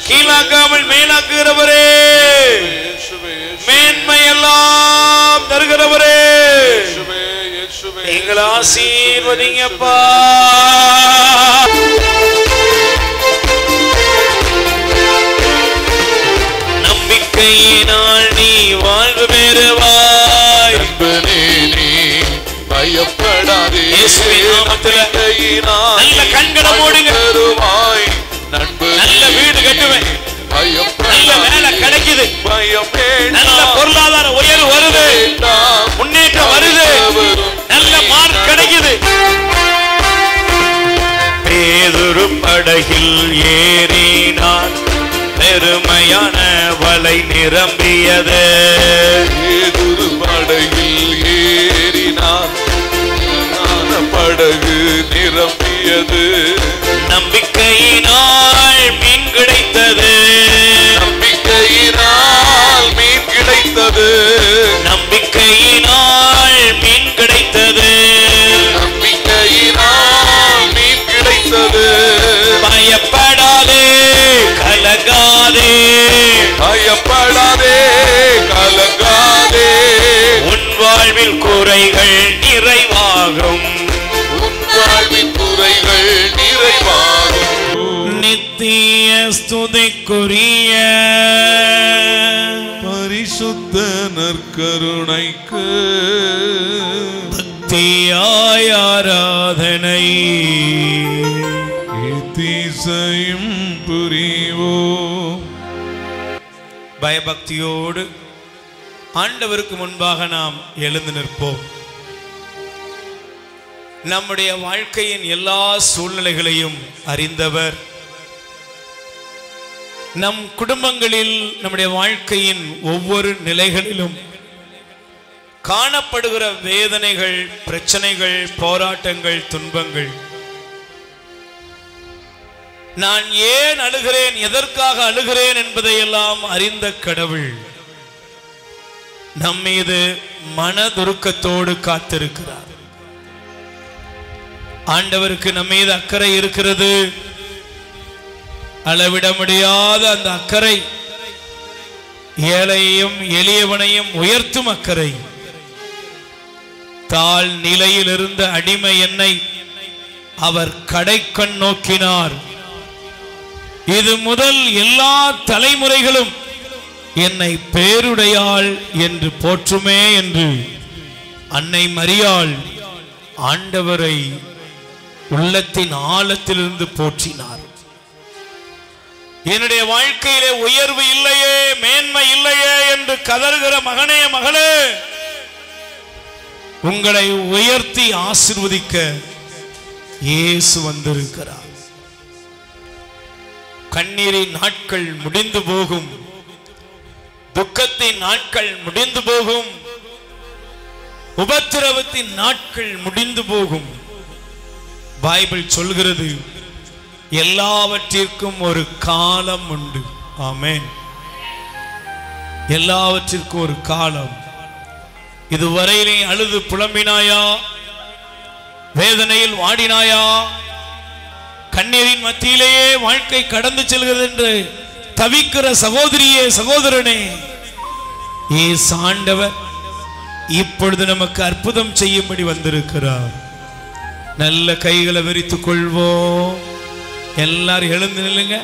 கீழாக்காமல் மேலாக்குகிறவரே, மேன்மை எல்லாம் தருகிறவரே, எங்களை ஆசீர்வதிங்கப்பா. நம்பிக்கையினால் நீ வாழ்வு பெறுவாய், பயப்படாதே. நல்ல கண்களை மூடுங்க. நல்ல வீடு கட்டுவேன், நல்ல வேலை கிடைக்குது, நல்ல பொருளாதார உயர்வு வருது, முன்னேற்றம் வருது, நல்ல மார்க் கிடைக்குது. பேதுரு படகில் ஏறினான், பெருமையான வலை நிரம்பியது. பேதுரு படகில் ஏறினான், படகு நிரம்பியது. நம்பிக்கையினால் மீன் கிடைத்தது, நம்பிக்கையினால் மீன் கிடைத்தது, நம்பிக்கையினால் மீன் கிடைத்தது, நம்பிக்கையினால் மீன் கிடைத்தது. பயப்படாதே கலங்காதே, பயப்படாதே கலங்காதே, உன் வாழ்வில் குறைகள் நிறைவாகும், உன் வாழ்வின் குறைகள் நிறைவாகும். நித்திய ஸ்துதிக்குரிய பரிசுத்த நற்கருணைக்கு பக்தியாய் ஆராதனை எத்திசையும் புரிவோம். பயபக்தியோடு ஆண்டவருக்கு முன்பாக நாம் எழுந்து நிற்போம். நம்முடைய வாழ்க்கையின் எல்லா சூழ்நிலைகளையும் அறிந்தவர், நம் குடும்பங்களில் நம்முடைய வாழ்க்கையின் ஒவ்வொரு நிலைகளிலும் காணப்படுகிற வேதனைகள், பிரச்சனைகள், போராட்டங்கள், துன்பங்கள், நான் ஏன் அழுகிறேன், எதற்காக அழுகிறேன் என்பதையெல்லாம் அறிந்த கடவுள் நம் மீது மனதுருக்கத்தோடு காத்திருக்கிறார். ஆண்டவருக்கு நம் மீது அக்கறை இருக்கிறது. அளவிட முடியாத அந்த அக்கறை, ஏழையையும் எளியவனையும் உயர்த்தும் அக்கறை. தாழ் நிலையில் இருந்த அடிமை என்னை அவர் கடைக்கண் நோக்கினார். இது முதல் எல்லா தலைமுறைகளும் என்னை பேருடையாள் என்று போற்றுமே என்று அன்னை மரியாள் ஆண்டவரை உள்ளத்தின் ஆழத்திலிருந்து போற்றினார். என்னுடைய வாழ்க்கையிலே உயர்வு இல்லையே, மேன்மை இல்லையே என்று கதறுகிற மகனே, மகளே, உங்களை உயர்த்தி ஆசீர்வதிக்க இயேசு வந்திருக்கிறார். கண்ணீரின் நாட்கள் முடிந்து போகும், துக்கத்தின் நாட்கள் முடிந்து போகும், உபத்திரவத்தின் நாட்கள் முடிந்து போகும். பைபிள் சொல்கிறது, எல்லாவற்றிற்கும் ஒரு காலம் உண்டு. ஆமென். எல்லாவற்றிற்கும் ஒரு காலம். இதுவரையிலே அழுது புலம்பினாயா? வேதனையில் வாடினாயா? கண்ணீரின் மத்தியிலேயே வாழ்க்கை கடந்து செல்கிறது என்று தவிக்கிற சகோதரியே, சகோதரனே, இயேசு ஆண்டவர் இப்பொழுது நமக்கு அற்புதம் செய்யும்படி வந்திருக்கிறார். நல்ல கைகளை விரித்துக் கொள்வோம். எல்லாரும் எழுந்து நில்லுங்க.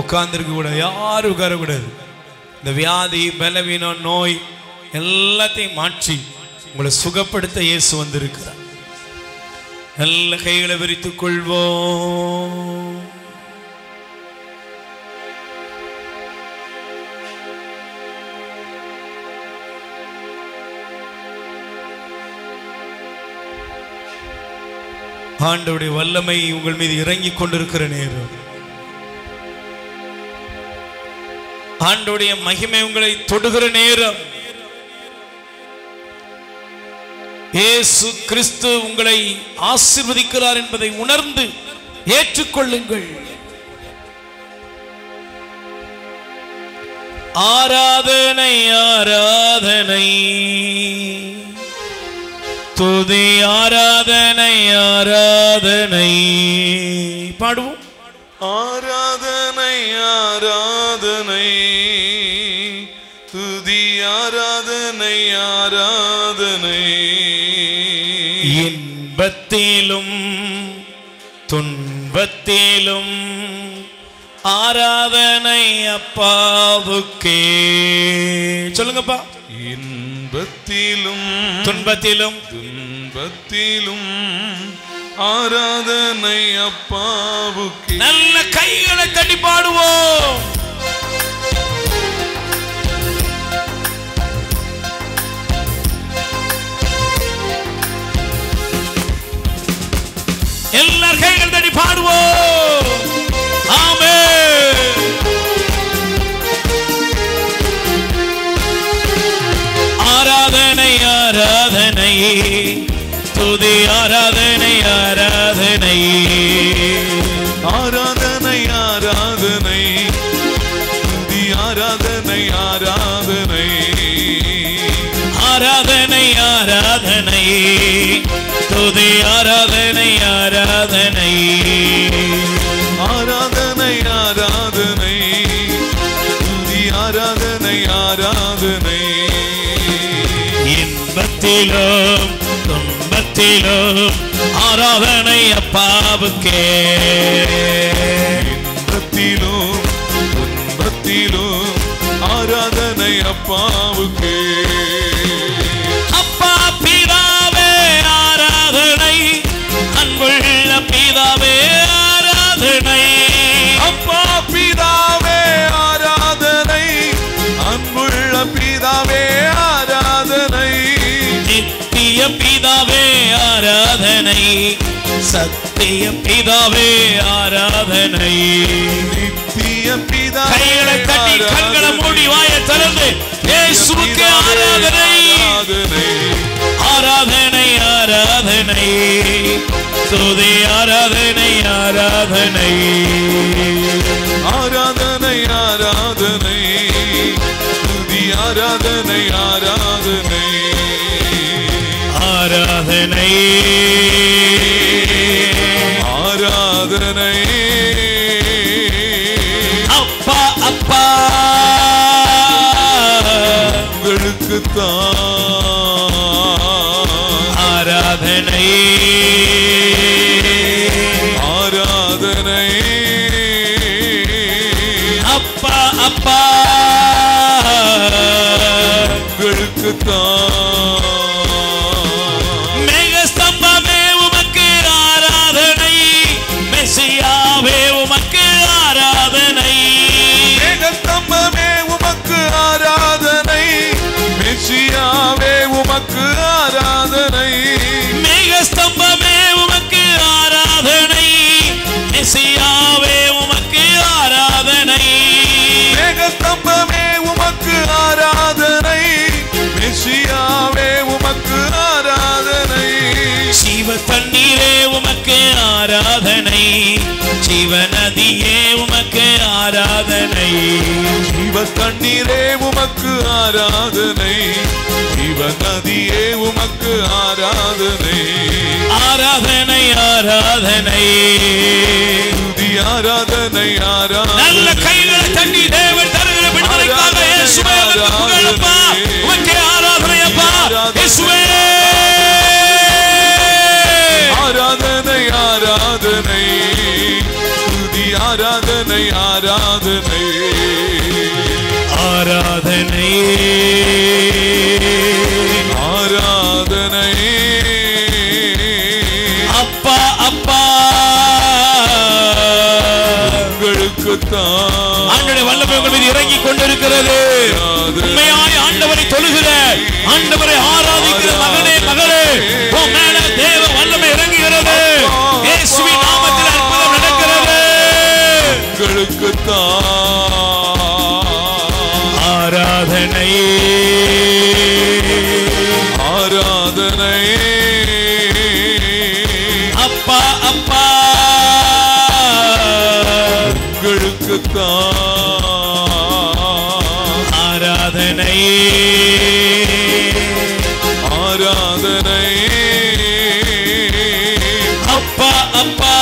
உட்கார்ந்துருக்க கூடாது, யாரும் உட்காரக்கூடாது. இந்த வியாதி, பலவீனம், நோய் எல்லாத்தையும் மாற்றி உங்களை சுகப்படுத்த இயேசு வந்திருக்கிறார். நல்ல கைகளை விரித்துக் கொள்வோம். ஆண்டவருடைய வல்லமை உங்கள் மீது இறங்கிக் கொண்டிருக்கிற நேரம், ஆண்டவருடைய மகிமை உங்களை தொடுகிற நேரம், இயேசு கிறிஸ்து உங்களை ஆசீர்வதிக்கிறார் என்பதை உணர்ந்து ஏற்றுக்கொள்ளுங்கள். ஆராதனை ஆராதனை துதி ஆராதனை ஆராதனை பாடுவோம். ஆராதனை ஆராதனை துதி ஆராதனை ஆராதனை இன்பத்திலும் துன்பத்திலும் ஆராதனை அப்பாவுக்கே. சொல்லுங்கப்பா. இன்பத்திலும் துன்பத்திலும் துன்பத்திலும் ஆராதனை அப்பாவுக்கே. நல்ல கைகளை தட்டி பாடுவோம். எல்லார் கைகள் தட்டி பாடுவோம். ஆமென். ஆராதனை ஆராதனை துதி ஆராதனை ஆராதனை ஆராதனை ஆராதனை துதி ஆராதனை ஆராதனை ஆராதனை ஆராதனை துதி ஆராதனை ஆராதனை ஆராதனை ஆராதனை துதி ஆராதனை ஆராதனை இன்பத்திலும் துன்பத்திலும் ஆராதனை அப்பாவுக்கே. இன்பத்திலும் துன்பத்திலும் ஆராதனை அப்பாவுக்கே. அப்பா பிதாவே ஆராதனை அன்புள்ள பிதாவே ஆராதனை. அப்பா பிதாவே ஆராதனை அன்புள்ள பிதாவே ஆராதனை. நித்திய பிதாவே ஆராதனை சத்திய பிதாவே ஆராதனை. நித்திய பிதாவே கைகளை தட்டி கண்களை மூடி வாயை திறந்து இயேசுவுக்கு ஆராதனை ஆராதனை ஆராதனை துதி ஆராதனை ஆராதனை ஆராதனை ஆராதனை துதி ஆராதனை ஆராதனை ஆராதனை ஆராதனை அப்பா அப்பா உங்களுக்குத்தான் ஆராதனை ஆராதனை அப்பா அப்பா உங்களுக்குத்தான் மேகஸ்தம்பமே உமக்கு ஆராதனை மெசியாவே உமக்கு ஆராதனை. மேகஸ்தம்பமே உமக்கு ஆராதனை மெசியாவே உமக்கு ஆராதனை. மேகஸ்தம்பமே உமக்கு ஆராதனை மெசியாவே உமக்கு ஆராதனை. மேகஸ்தம்பமே உமக்கு ஆராதனை மெசியாவே உமக்கு ஆராதனை. ஜீவ தண்ணீரே உமக்கு ஆராதனை ஜீவநதியே உமக்கு ஆராதனை. ஜீவ தண்ணீரே உமக்கு ஆராதனை ஜீவநதியே உமக்கு ஆராதனை. ஆராதனை ஆராதனை துதி ஆராதனை ஆராதனை. நல்ல கைகளை தட்டி தேவன் தருகிற விடுதலைக்காக இயேசுவே உமக்கு புகழப்பா. உமக்கு ஆராதனை அப்பா இயேசுவே. ஆராதனை ஆராதனை துதி ஆராதனை ஆராதனை ஆராதனை ஆராதனை அப்பா அப்பா உங்களுக்குத்தான் ஆண்டவருடைய வல்லமை உங்கள் மீது இறங்கிக் கொண்டிருக்கிறது. உண்மையாய் ஆண்டவரை தொழுகிற ஆண்டவரை ஆராதிக்கிற மகனே மகளே உன் மேல தேவ வல்லமை இறங்குகிறது. இயேசுவின் நாமத்தில் அற்புதம் நடக்கிறது. உங்களுக்குத்தான் ஆராதனை ஆராதனை அப்பா அப்பா ஆராதனை ஆராதனை அப்பா அப்பா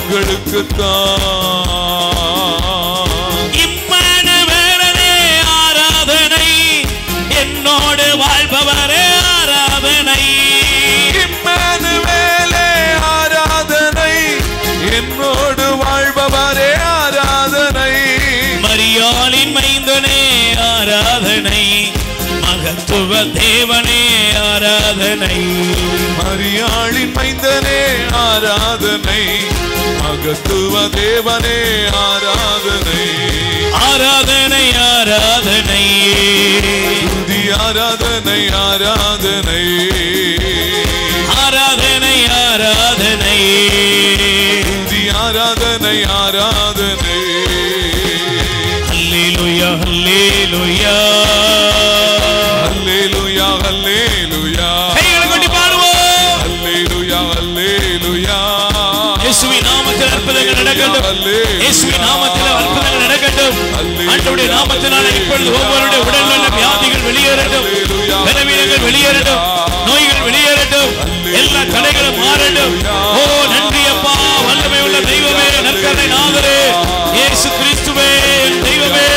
உங்களுக்குத்தான். இம்மானுவேலனே ஆராதனை, என்னோடு வாழ்பவரே ஆராதனை. இம்மானுவேலே ஆராதனை, என்னோடு வாழ்பவரே ஆராதனை. மரியாளின் மைந்தனே ஆராதனை, மகத்துவ தேவனே ஆராதனை. மரியாளின் மைந்தனே ஆராதனை, மகத்துவ தேவனே ஆராதனை. ஆராதனை ஆராதனை துதி ஆராதனை ஆராதனை ஆராதனை ஆராதனை துதி ஆராதனை ஆராதனை. அல்லேலூயா அல்லேலூயா அல்லேலூயா அல்லேலூயா. கைகளை கொட்டி பாடுவோம். அல்லேலூயா அல்லேலூயா. இயேசுவின் நாமத்தில் அற்புதங்கள் நடக்கட்டும். இயேசுவின் நாமத்தில் அற்புதங்கள் நடக்கட்டும். ஆண்டவருடைய நாமத்தினால இப்பொழுது ஒவ்வொருடைய உடலில் உள்ள வியாதிகள் வெளியேறட்டும், பலவீனங்கள் வெளியேறட்டும், நோய்கள் வெளியேறட்டும், எல்லா தடைகளும் மாறட்டும். ஓ நன்றி அப்பா, வல்லமை உள்ள தெய்வமே, நற்கருணை நாதரே, இயேசு கிறிஸ்துவே தெய்வமே.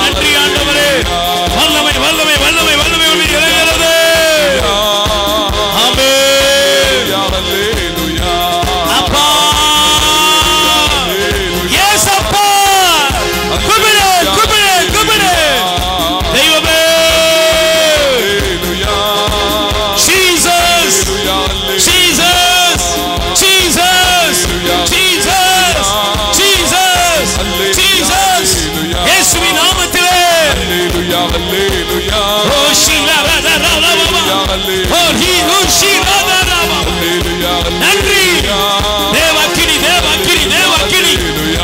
நன்றி ஆண்டவரே, வல்லமை வல்லமை வல்லமை வல்லமை இறங்குகிறது. அப்பா எஸ் அப்பா, குபிடு குபிடு குபிடு தெய்வமே. Jesus Jesus Jesus Jesus Jesus Jesus இயேசுவின் நாமத்திலே. ஓ ஷீலா ராதா ராதா ஓ ஹி ஓ ஷீலா ராதா. நன்றி தேவக்கினி தேவக்கினி தேவக்கினி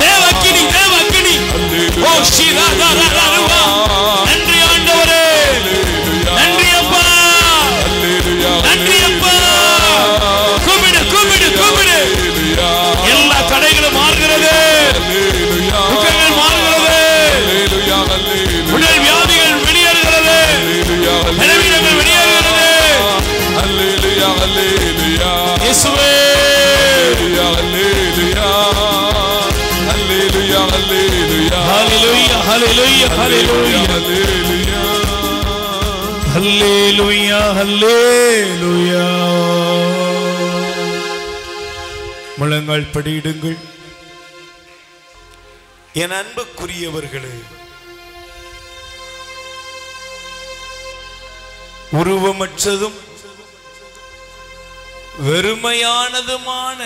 தேவக்கினி தேவக்கினி. ஓ ஷீலா ராதா ராதா. நன்றி ஆண்டவரே, நன்றி அப்பா, நன்றி அப்பா. கும்பிடு கும்பிடு கும்பிடு. எல்லா தடைகளும் மாறுகிறது, துக்கங்கள் மாறுகிறது, உடல் வியாதிகள் வெளியேறுகிறது, பலவீனங்கள் வெளியேறுகிறது. இயேசுவே ஹல்லேலூயா ஹல்லேலூயா ஹல்லேலூயா ஹல்லேலூயா. முழங்கால் படியிடுங்கள். என் அன்புக்குரியவர்களே, உருவமற்றதும் வெறுமையானதுமான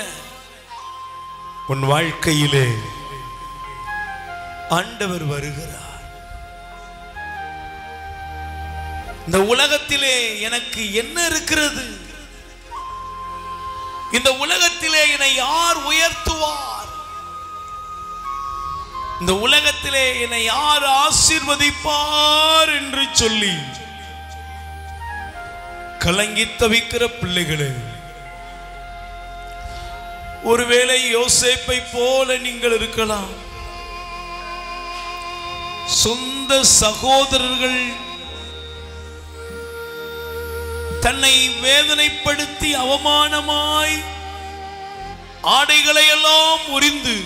உன் வாழ்க்கையிலே ஆண்டவர் வருகிறார். இந்த உலகத்திலே எனக்கு என்ன இருக்கிறது? இந்த உலகத்திலே என்னை யார் உயர்த்துவார்? இந்த உலகத்திலே என்னை யார் ஆசீர்வதிப்பார் என்று சொல்லி கலங்கி தவிக்கிற பிள்ளைகளே, ஒருவேளை யோசேப்பை போல நீங்கள் இருக்கலாம். சொந்த சகோதரர்கள் தன்னை வேதனைப்படுத்தி அவமானமாய் ஆடைகளை எல்லாம் உரிந்து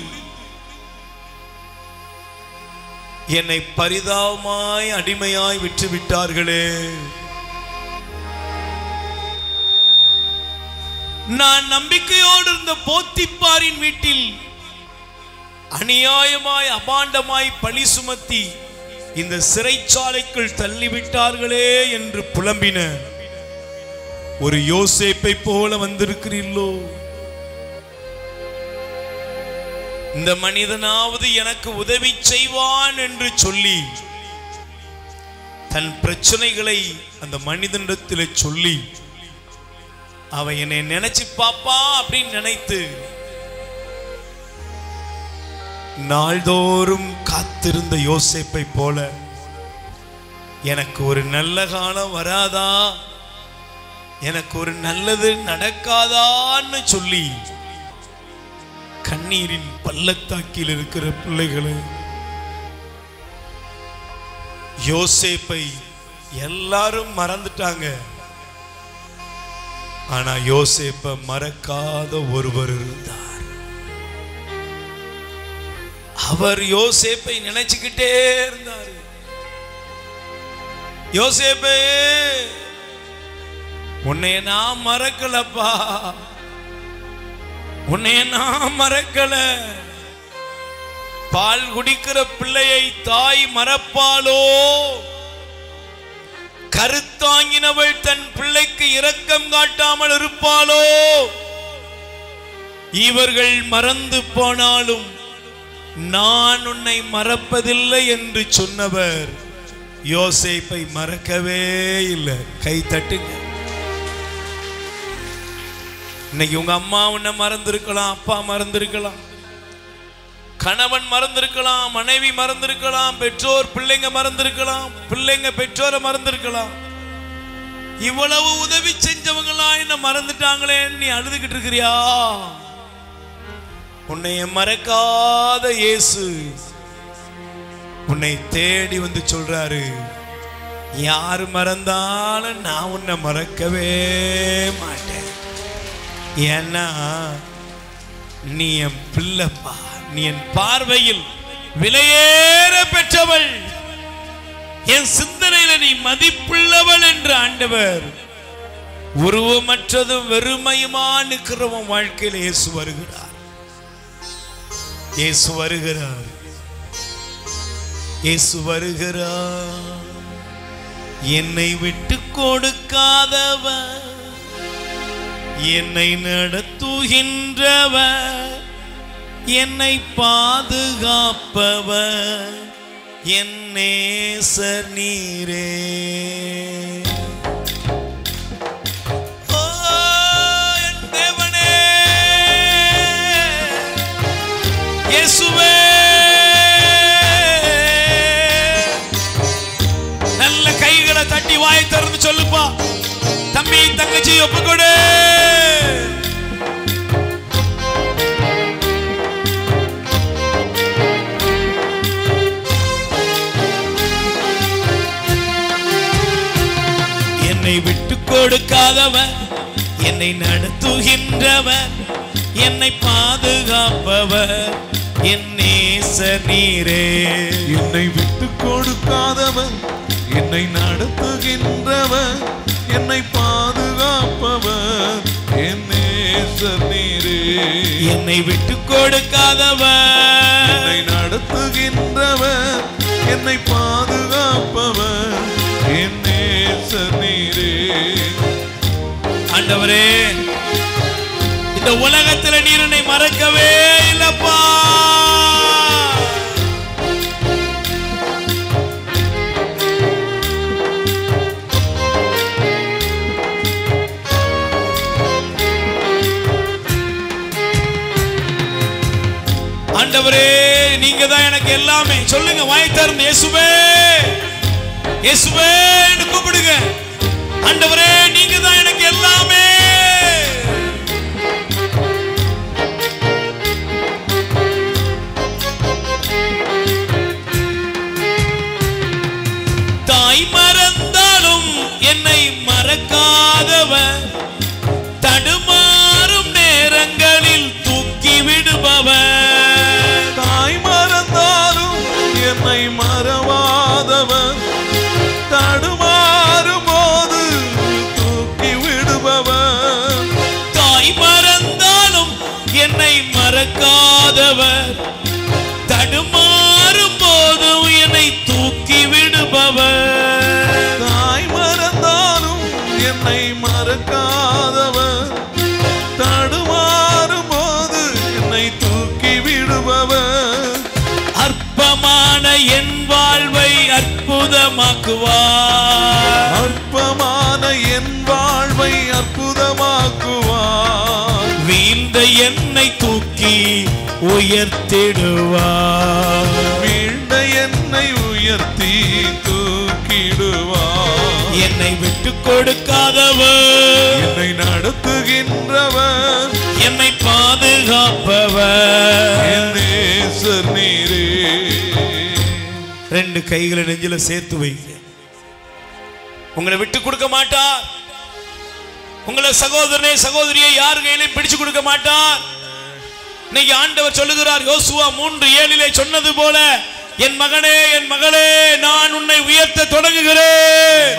என்னை பரிதாபமாய் அடிமையாய் விற்று விட்டார்களே. நான் நம்பிக்கையோடு இருந்த போத்திப்பாரின் வீட்டில் அநியாயமாய் அபாண்டமாய் பழி சுமத்தி இந்த சிறைச்சாலைக்குள் தள்ளிவிட்டார்களே என்று புலம்பின ஒரு யோசேப்பை போல வந்திருக்கிறீர்களோ? இந்த மனிதனாவது எனக்கு உதவி செய்வான் என்று சொல்லி தன் பிரச்சனைகளை அந்த மனிதனிடத்தில் சொல்லி அவ என்னை நினைச்சு பாப்பா அப்படின்னு நினைத்து நாள்தோறும் காத்திருந்த யோசேப்பை போல, எனக்கு ஒரு நல்ல காலம் வராதா, எனக்கு ஒரு நல்லது நடக்காதான்னு சொல்லி கண்ணீரின் பள்ளத்தாக்கில் இருக்கிற பிள்ளைகளை, யோசேப்பை எல்லாரும் மறந்துட்டாங்க. ஆனா யோசேப்பை மறக்காத ஒருவர் இருந்தார். அவர் யோசேப்பை நினைச்சுக்கிட்டே இருந்தார். யோசேப்பே, உன்னை நான் மறக்கலப்பா, உன்னை நான் மறக்கல. பால் குடிக்கிற பிள்ளையை தாய் மறப்பாளோ? கருத்தாங்கினவள் தன் பிள்ளைக்கு இரக்கம் காட்டாமல் இருப்பாளோ? இவர்கள் மறந்து போனாலும் நான் உன்னை மறப்பதில்லை என்று சொன்னவர் யோசேப்பை மறக்கவே இல்லை. கை தட்டுங்க. இன்னைக்கு உங்க அம்மா உன்னை மறந்திருக்கலாம், அப்பா மறந்திருக்கலாம், கணவன் மறந்திருக்கலாம், மனைவி மறந்திருக்கலாம், பெற்றோர் பிள்ளைங்க மறந்திருக்கலாம், பிள்ளைங்க பெற்றோரை மறந்திருக்கலாம். இவ்வளவு உதவி செஞ்சவங்களா என்ன மறந்துட்டாங்களே, நீ அழுதுகிட்டு இருக்கிறியா? உன்னை மறக்காத இயேசு உன்னை தேடி வந்து சொல்றாரு, யாரு மறந்தாலும் நான் உன்னை மறக்கவே மாட்டேன். ஏன்னா நீ என் பிள்ளைப்பா, நீ என் பார்வையில் விலையேற பெற்றவள், என் சிந்தனையில நீ மதிப்புள்ளவள் என்று ஆண்டவர் உருவமற்றதும் வெறுமையுமா நிற்கிறவன் வாழ்க்கையில் இயேசு வருகிறார். இயேசு வருகிறார். இயேசு வருகிறார். என்னை விட்டு கொடுக்காதவர், என்னை நடத்துகின்றவர், என்னை பாதுகாப்பவர், என் நேசர் நீரே. ஓ என் தேவனே, இயேசுவே, நல்ல கைகளை தட்டி வாய் திறந்து சொல்லுப்பா. தம்பி தங்கச்சி ஒப்புக்கொடு. என்னை விட்டு கொடுக்காதவன், என்னை நடத்துகின்றவன், என்னை பாதுகாப்பவர், என் நேசர் நீரே. என்னை விட்டு கொடுக்காதவன், என்னை நடத்துகின்றவன், என்னை பாதுகாப்பவர், என் நேசர் நீரே. என்னை விட்டு கொடுக்காதவன், என்னை நடத்துகின்றவன், என்னை பாதுகாப்பவர், என் நேசர் நீரே. ஆண்டவரே, இந்த உலகத்தில் நீர் என்னை மறக்கவே இல்லப்பா. ஆண்டவரே, நீங்க தான் எனக்கு எல்லாமே. சொல்லுங்க வாய் திறந்து, இயேசுவே, இயேசுவே என்று கூப்பிடுங்க. ஆண்டவரே, நீங்க தான் எனக்கு எல்லாமே. தாய் மறந்தாலும் என்னை மறக்காதவர், தடுமாறும் நேரங்களில் தூக்கி விடுபவர். தாய் மறந்தாலும் என்னை மறவாதவர், தடுமாறும் போது தூக்கி விடுபவர். தாய் மறந்தாலும் என்னை மறக்காதவர், தடுமாறும் போது என்னை தூக்கி விடுபவர். தாய் மறந்தாலும் என்னை மறக்காதவர், தடுமாறும் போது என்னை தூக்கி விடுபவர். அற்பமான என் வாழ்வை அற்புதமாக்குவார், அற்பமான என் வாழ்வை அற்புதமாக்குவார். வீழ்ந்த என்னை தூக்கி உயர்த்திடுவார், வீழ்ந்த என்னை உயர்த்தி தூக்கிடுவார். என்னை விட்டு கொடுக்காதவர், நடத்துகின்றவர், என்னை பாதுகாப்பவர் என் நேசர் நீரே. ரெண்டு கைகளை நெஞ்சில சேர்த்து வைங்க. உங்களை விட்டு கொடுக்க மாட்டார். உங்களை சகோதரனே சகோதரியை யார் கையிலையும் பிடிச்சு கொடுக்க மாட்டார். இன்னைக்கு ஆண்டவர் சொல்லுகிறார், யோசுவா 3:7 சொன்னது போல, என் மகனே என் மகளே, நான் உன்னை உயர்த்த தொடங்குகிறேன்,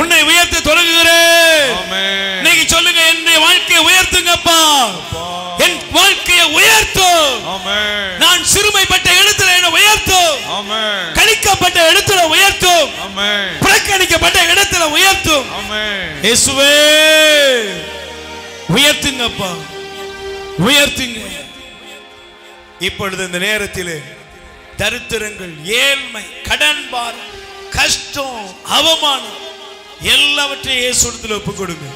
உன்னை உயர்த்த தொடங்குகிறேன். இன்னைக்கு சொல்லுங்க, என் வாழ்க்கையை உயர்த்துங்கப்பா, என் வாழ்க்கையை உயர்த்தும். நான் சிறுமைப்பட்ட இடத்துல என்ன உயர்த்தும், கழிக்கப்பட்ட இடத்துல உயர்த்தும், புறக்கணிக்கப்பட்ட இடத்துல உயர்த்தும். இயேசுவே உயர்த்துங்கப்பா, உயர்த்துங்க. இப்பொழுது இந்த நேரத்தில் தரித்திரங்கள், ஏழ்மை, கடன் பாரம், கஷ்டம், அவமானம் எல்லாவற்றையும் இயேசுவிடத்தில் ஒப்புக் கொடுங்க.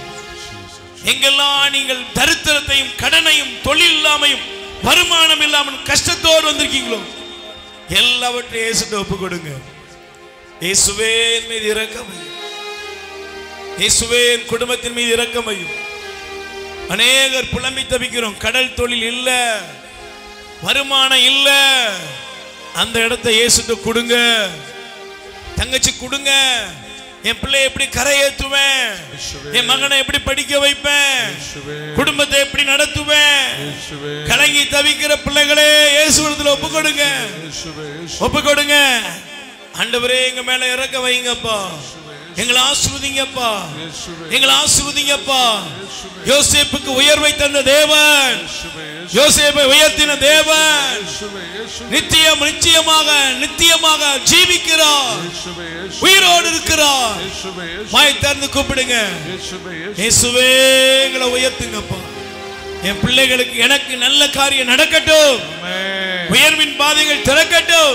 எங்கெல்லாம் நீங்கள் தரித்திரத்தையும் கடனையும் தொழில் இல்லாமையும் வருமானம் இல்லாமல் கஷ்டத்தோடு வந்திருக்கீங்களோ எல்லாவற்றையும் இயேசுவிடம் ஒப்புக் கொடுங்க. இயேசுவே என் மீது இரக்கமையும், இயேசுவே என் குடும்பத்தின் மீது இரக்கமையும். அநேகர் புலம்பி தவிக்கிறோம், கடல் தொழில் இல்ல, வருமானம் இல்ல. அந்த இடத்தை இயேசுவிடம் கொடுங்க. தங்கச்சி கொடுங்க, என் பிள்ளை எப்படி கரையேற்றுவேன், என் மகனை எப்படி படிக்க வைப்பேன், குடும்பத்தை எப்படி நடத்துவேன். கலங்கி தவிக்கிற பிள்ளைகளே இயேசுவிடத்தில் ஒப்பு கொடுங்க, ஒப்பு கொடுங்க. ஆண்டவரே எங்க மேல இறக்க வைங்கப்பா, எங்களை ஆசீர்வதிங்கப்பா, எங்களை ஆசீர்வதிங்கப்பா. யோசேப்புக்கு உயர்வை தந்த தேவன், யோசேப்பை உயர்த்தின தேவன் நிச்சயமாக நித்தியமாக ஜீவிக்கிறார், உயிரோடு இருக்கிறார். வாய் திறந்து கூப்பிடுங்க, இயேசுவே எங்களை உயர்த்துங்கப்பா. என் பிள்ளைகளுக்கு எனக்கு நல்ல காரியம் நடக்கட்டும், உயர்வின் பாதைகள் திறக்கட்டும்.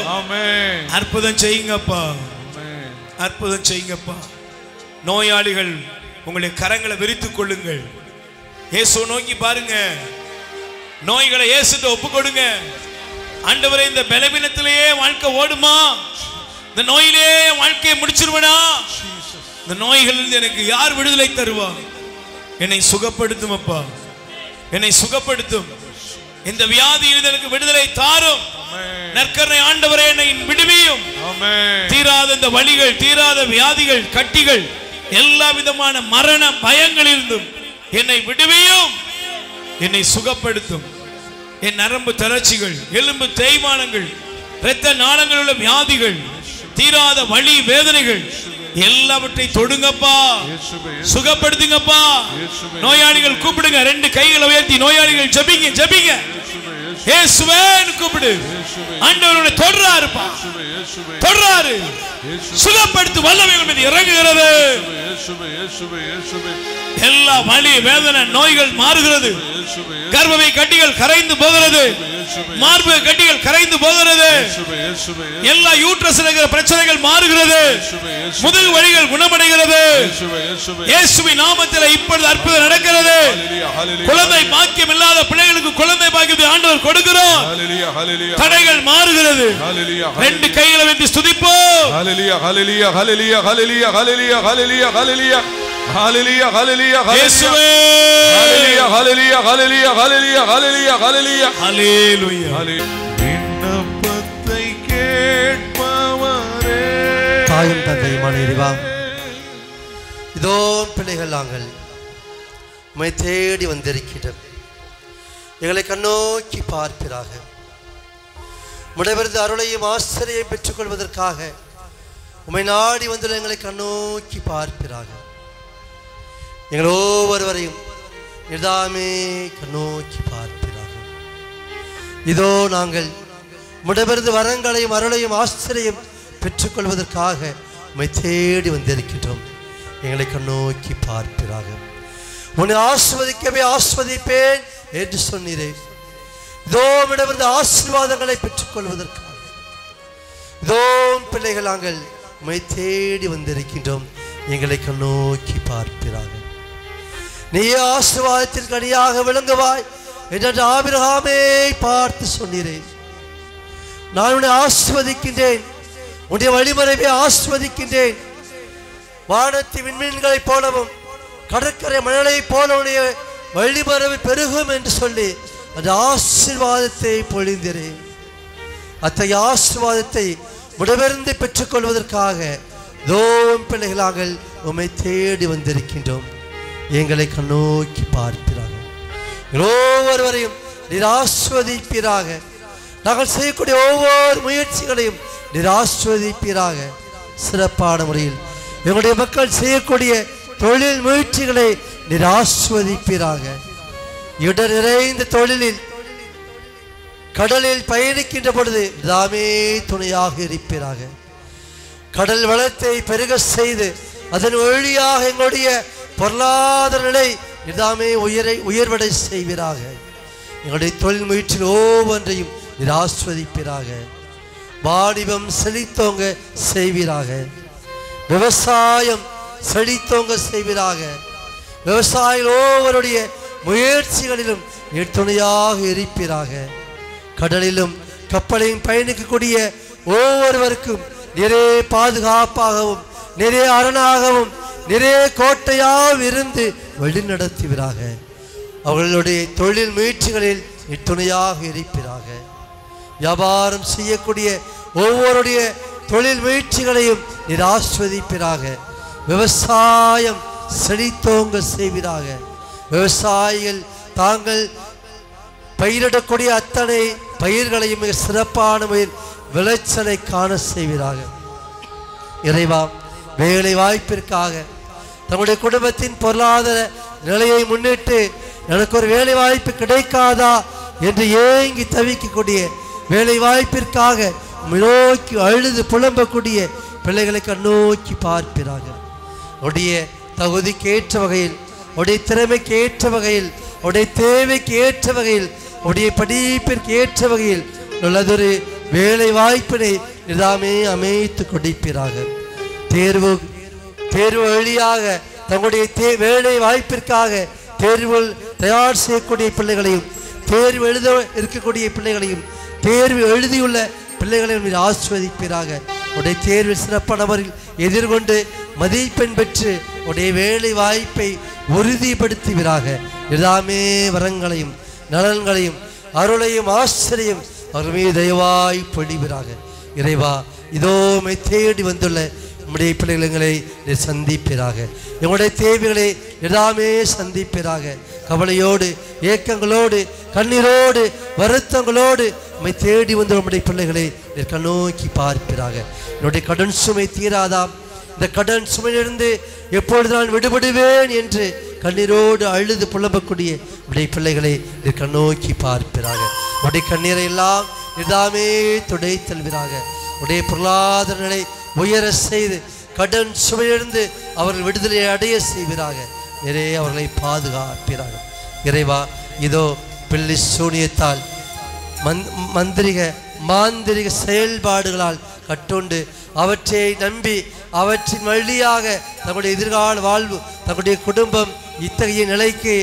அற்புதம் செய்யுங்கப்பா, அற்புதம் செய்யுங்கப்பா. நோயாளிகள் உங்களுடைய கரங்களை விரித்துக் கொள்ளுங்கள், இயேசு நோக்கி பாருங்க. நோய்களை இயேசுட்ட ஒப்பு கொடுங்க. ஆண்டவரே, இந்த பலவீனத்திலேயே வாழ்க்கை ஓடுமா, இந்த நோயிலே வாழ்க்கையை முடிச்சிருவனா, இந்த நோய்களிலிருந்து எனக்கு யார் விடுதலை தருவா? என்னை சுகப்படுத்தும் அப்பா, என்னை சுகப்படுத்தும். இந்த வியாதியில் எனக்கு விடுதலை தாரும். நற்கருணை ஆண்டவரே என்னை விடுவியும். தீராத இந்த வலிகள், தீராத வியாதிகள், கட்டிகள், எல்லா விதமான மரண பயங்களிலிருந்தும் என்னை விடுவியும், என்னை சுகப்படுத்தும். என் நரம்பு தளர்ச்சிகள், எலும்பு தேய்மானங்கள், இரத்த நாளங்கள் உள்ள வியாதிகள், தீராத வலி வேதனைகள் எல்லாவற்றை தொடுங்கப்பா, சுகப்படுத்துங்கப்பா. நோயாளிகள் கூப்பிடுங்க, ரெண்டு கைகளை உயர்த்தி நோயாளிகள் ஜெபிங்க, ஜெபிங்க. இயேசுவேன்னு கூப்பிடு. ஆண்டவருடைய தொடராருப்பா, தொடராரு. சுகப்படுத்து வல்லமைகள் மீது இறங்குகிறது. எல்லா வலி வேதனை நோய்கள் மாறுகிறது. கர்ப்பப்பை கட்டிகள் கரைந்து போகிறது, மார்பு கட்டிகள் கரைந்து போகிறது. எல்லா யூட்ரஸ்ல இருக்கிற பிரச்சனைகள் மாறுகிறது, முதுகு வலிகள் குணமடைகிறது. இயேசுவின் நாமத்தில் இப்பொழுது அற்புதம் நடக்கிறது. குழந்தை பாக்கியம் இல்லாத பிள்ளைகளுக்கு குழந்தை பாக்கியத்தை ஆண்டவர் கொடுக்கிறார். தடைகள் மாறுகிறது. ரெண்டு கைகளை வைத்து ஸ்துதிப்போம். ஹல்லேலூயா, ஹல்லேலூயா, ஹல்லேலூயா, ஹல்லேலூயா, ஹல்லேலூயா, ஹல்லேலூயா, ஹல்லேலூயா, ஹல்லேலூயா, ஹல்லேலூயா, ஹல்லேலூயா, ஹல்லேலூயா, ஹல்லேலூயா, ஹல்லேலூயா, ஹல்லேலூயா, ஹல்லேலூயா, ஹல்லேலூயா. விண்ணப்பத்தை கேட்பவரே, தாயும் தந்தையுமான இறைவா, இதோ பிள்ளைகள் நாங்கள் உம்மை தேடி வந்திருக்கிறோம். எங்களை கண்ணோக்கி பார்ப்பீராக. முடைவரது அருளையும் ஆசிரியை பெற்றுக் கொள்வதற்காக உம்மை நாடி வந்துள்ள எங்களை கண்ணோக்கி பார்ப்பீராக. எங்கள் ஒவ்வொருவரையும் நிதாமே கண்ணோக்கி பார்ப்பீராக. இதோ நாங்கள் முடைவரது வரங்களையும் அருளையும் ஆசிரியம் பெற்றுக்கொள்வதற்காக உம்மை தேடி வந்திருக்கிறோம். எங்களை கண்ணோக்கி பார்ப்பீராக. உன்னை ஆஸ்வதிக்கவே ஆஸ்வதிப்பேன் என்று சொன்னீரே. இதோ விடவிருந்த ஆசீர்வாதங்களை பெற்றுக் கொள்வதற்காக இதோ பிள்ளைகள் நாங்கள் உம்மை தேடி வந்திருக்கின்றோம். எங்களை கண்ணோக்கி பார்ப்பீராக. நீ ஆசீர்வாதத்திற்கு அடியாக விளங்குவாய் என்று ஆபிரகாமை பார்த்து சொன்னீரே. நான் உன்னை ஆசீர்வதிக்கின்றேன், உன்னுடைய வழிமுறையை ஆசீர்வதிக்கின்றேன். வானத்து விண்மீன்களைப் போலவும் கடற்கரை மணலை போல உன்னுடைய வழிபரவு பெருகும் என்று சொல்லி அந்த ஆசீர்வாதத்தை பொழிந்தேன். அத்தகைய ஆசீர்வாதத்தை உடவிருந்து பெற்றுக்கொள்வதற்காக தோம் பிள்ளைகளாக உம்மை தேடி வந்திருக்கின்றோம். எங்களை கண்ணோக்கி பார்ப்பீராக. ஒவ்வொருவரையும் நீர் ஆசீர்வதிப்பீராக. நாங்கள் செய்யக்கூடிய ஒவ்வொரு முயற்சிகளையும் நீர் ஆசீர்வதிப்பீராக. சிறப்பான முறையில் எங்களுடைய மக்கள் செய்யக்கூடிய தொழில் முயற்சிகளை நீர் ஆசீர்வதிப்பீராக. இடர் நிறைந்த தொழிலில் கடலில் பயணிக்கின்ற பொழுது தாமே துணையாக இருப்பீராக. கடல் வளத்தை பெருக செய்து அதன் வழியாக எங்களுடைய பொருளாதார நிலை இதாமே உயர்வடை செய்வீராக. எங்களுடைய தொழில் முயற்சியில் ஒவ்வொன்றையும் நீர் ஆசீர்வதிப்பீராக. வாணிபம் செழித்தோங்க செய்வீராக. விவசாயம் செழித்தோங்க செய்வீராக. விவசாயிகள் ஒவ்வொருடைய முயற்சிகளிலும் நீர் துணையாக இருப்பீராக. கடலிலும் கப்பலையும் பயணிக்கக்கூடிய ஒவ்வொருவருக்கும் நிறைய பாதுகாப்பாகவும் நிறைய அரணாகவும் நிறைய கோட்டையாகவும் இருந்து வழிநடத்துவீராக. அவர்களுடைய தொழில் முயற்சிகளில் துணையாக இருப்பீராக. வியாபாரம் செய்யக்கூடிய ஒவ்வொருடைய தொழில் முயற்சிகளையும் நீர் ஆசீர்வதிப்பீராக. விவசாயம் செழித்தோங்க செய்வீராக. விவசாயிகள் தாங்கள் பயிரிடக்கூடிய அத்தனை பயிர்களையும் மிக சிறப்பான முறையில் விளைச்சலை காண செய்வீராக. இறைவா, வேலை வாய்ப்பிற்காக தங்களுடைய குடும்பத்தின் பொருளாதார நிலையை முன்னிட்டு எனக்கு ஒரு வேலை வாய்ப்பு கிடைக்காதா என்று ஏங்கி தவிக்கக்கூடிய வேலை வாய்ப்பிற்காக நோக்கி அழுது புலம்பக்கூடிய பிள்ளைகளை கண்ணோக்கி பார்ப்பீராக. உடைய தகுதிக்கு ஏற்ற வகையில், உடைய திறமைக்கு ஏற்ற வகையில், உடைய தேவைக்கு ஏற்ற வகையில், உடைய படிப்பிற்கு ஏற்ற வகையில் நல்லதொரு வேலை வாய்ப்பினை இதாமே அமைத்து கொடுப்பீராக. தேர்வு வழியாக தங்களுடைய வேலை வாய்ப்பிற்காக தேர்வுகள் தயார் செய்யக்கூடிய பிள்ளைகளையும், தேர்வு எழுத இருக்கக்கூடிய பிள்ளைகளையும், தேர்வு எழுதியுள்ள பிள்ளைகளையும் ஆசீர்வதிப்பீராக. உடைய தேர்வில் சிறப்பானவர்கள் எதிர்கொண்டு மதிப்பெண் பெற்று உடைய வேலை வாய்ப்பை உறுதிப்படுத்துவீராக. எல்லாமே வரங்களையும் நலன்களையும் அருளையும் ஆசிரியம் அவர் மீது தயவாய் பொழிவீராக. இறைவா, இதோ மை தேடி வந்துள்ள நம்முடைய பிள்ளைகளை சந்திப்பீராக. எங்களுடைய தேவைகளை எல்லாமே சந்திப்பீராக. கவலையோடு ஏக்கங்களோடு கண்ணீரோடு வருத்தங்களோடு நம்மை தேடி வந்து நம்முடைய பிள்ளைகளை கண்ணோக்கி பார்ப்பீராக. என்னுடைய கடன் சுமை தீராதாம், இந்த கடன் சுமையிலிருந்து எப்பொழுது நான் விடுபடுவேன் என்று கண்ணீரோடு அழுது புலம்பக்கூடிய உடைய பிள்ளைகளை கண்ணோக்கி பார்ப்பீராக. உடைய கண்ணீரை எல்லாம் எல்லாமே துடை செல்வீராக. உடைய பொருளாதார நிலை உயர செய்து கடன் சுமையிலிருந்து அவர்கள் விடுதலை அடைய செய்வீராக. நிறைய அவர்களை பாதுகாப்பீராக. இறைவா, இதோ பிள்ளை சூனியத்தால் மாந்திரிக செயல்பாடுகளால் கட்டுண்டு அவற்றை நம்பி அவற்றின் வழியாக தங்களுடைய எதிர்கால வாழ்வு, தங்களுடைய குடும்பம் இத்தகைய நிலைக்கு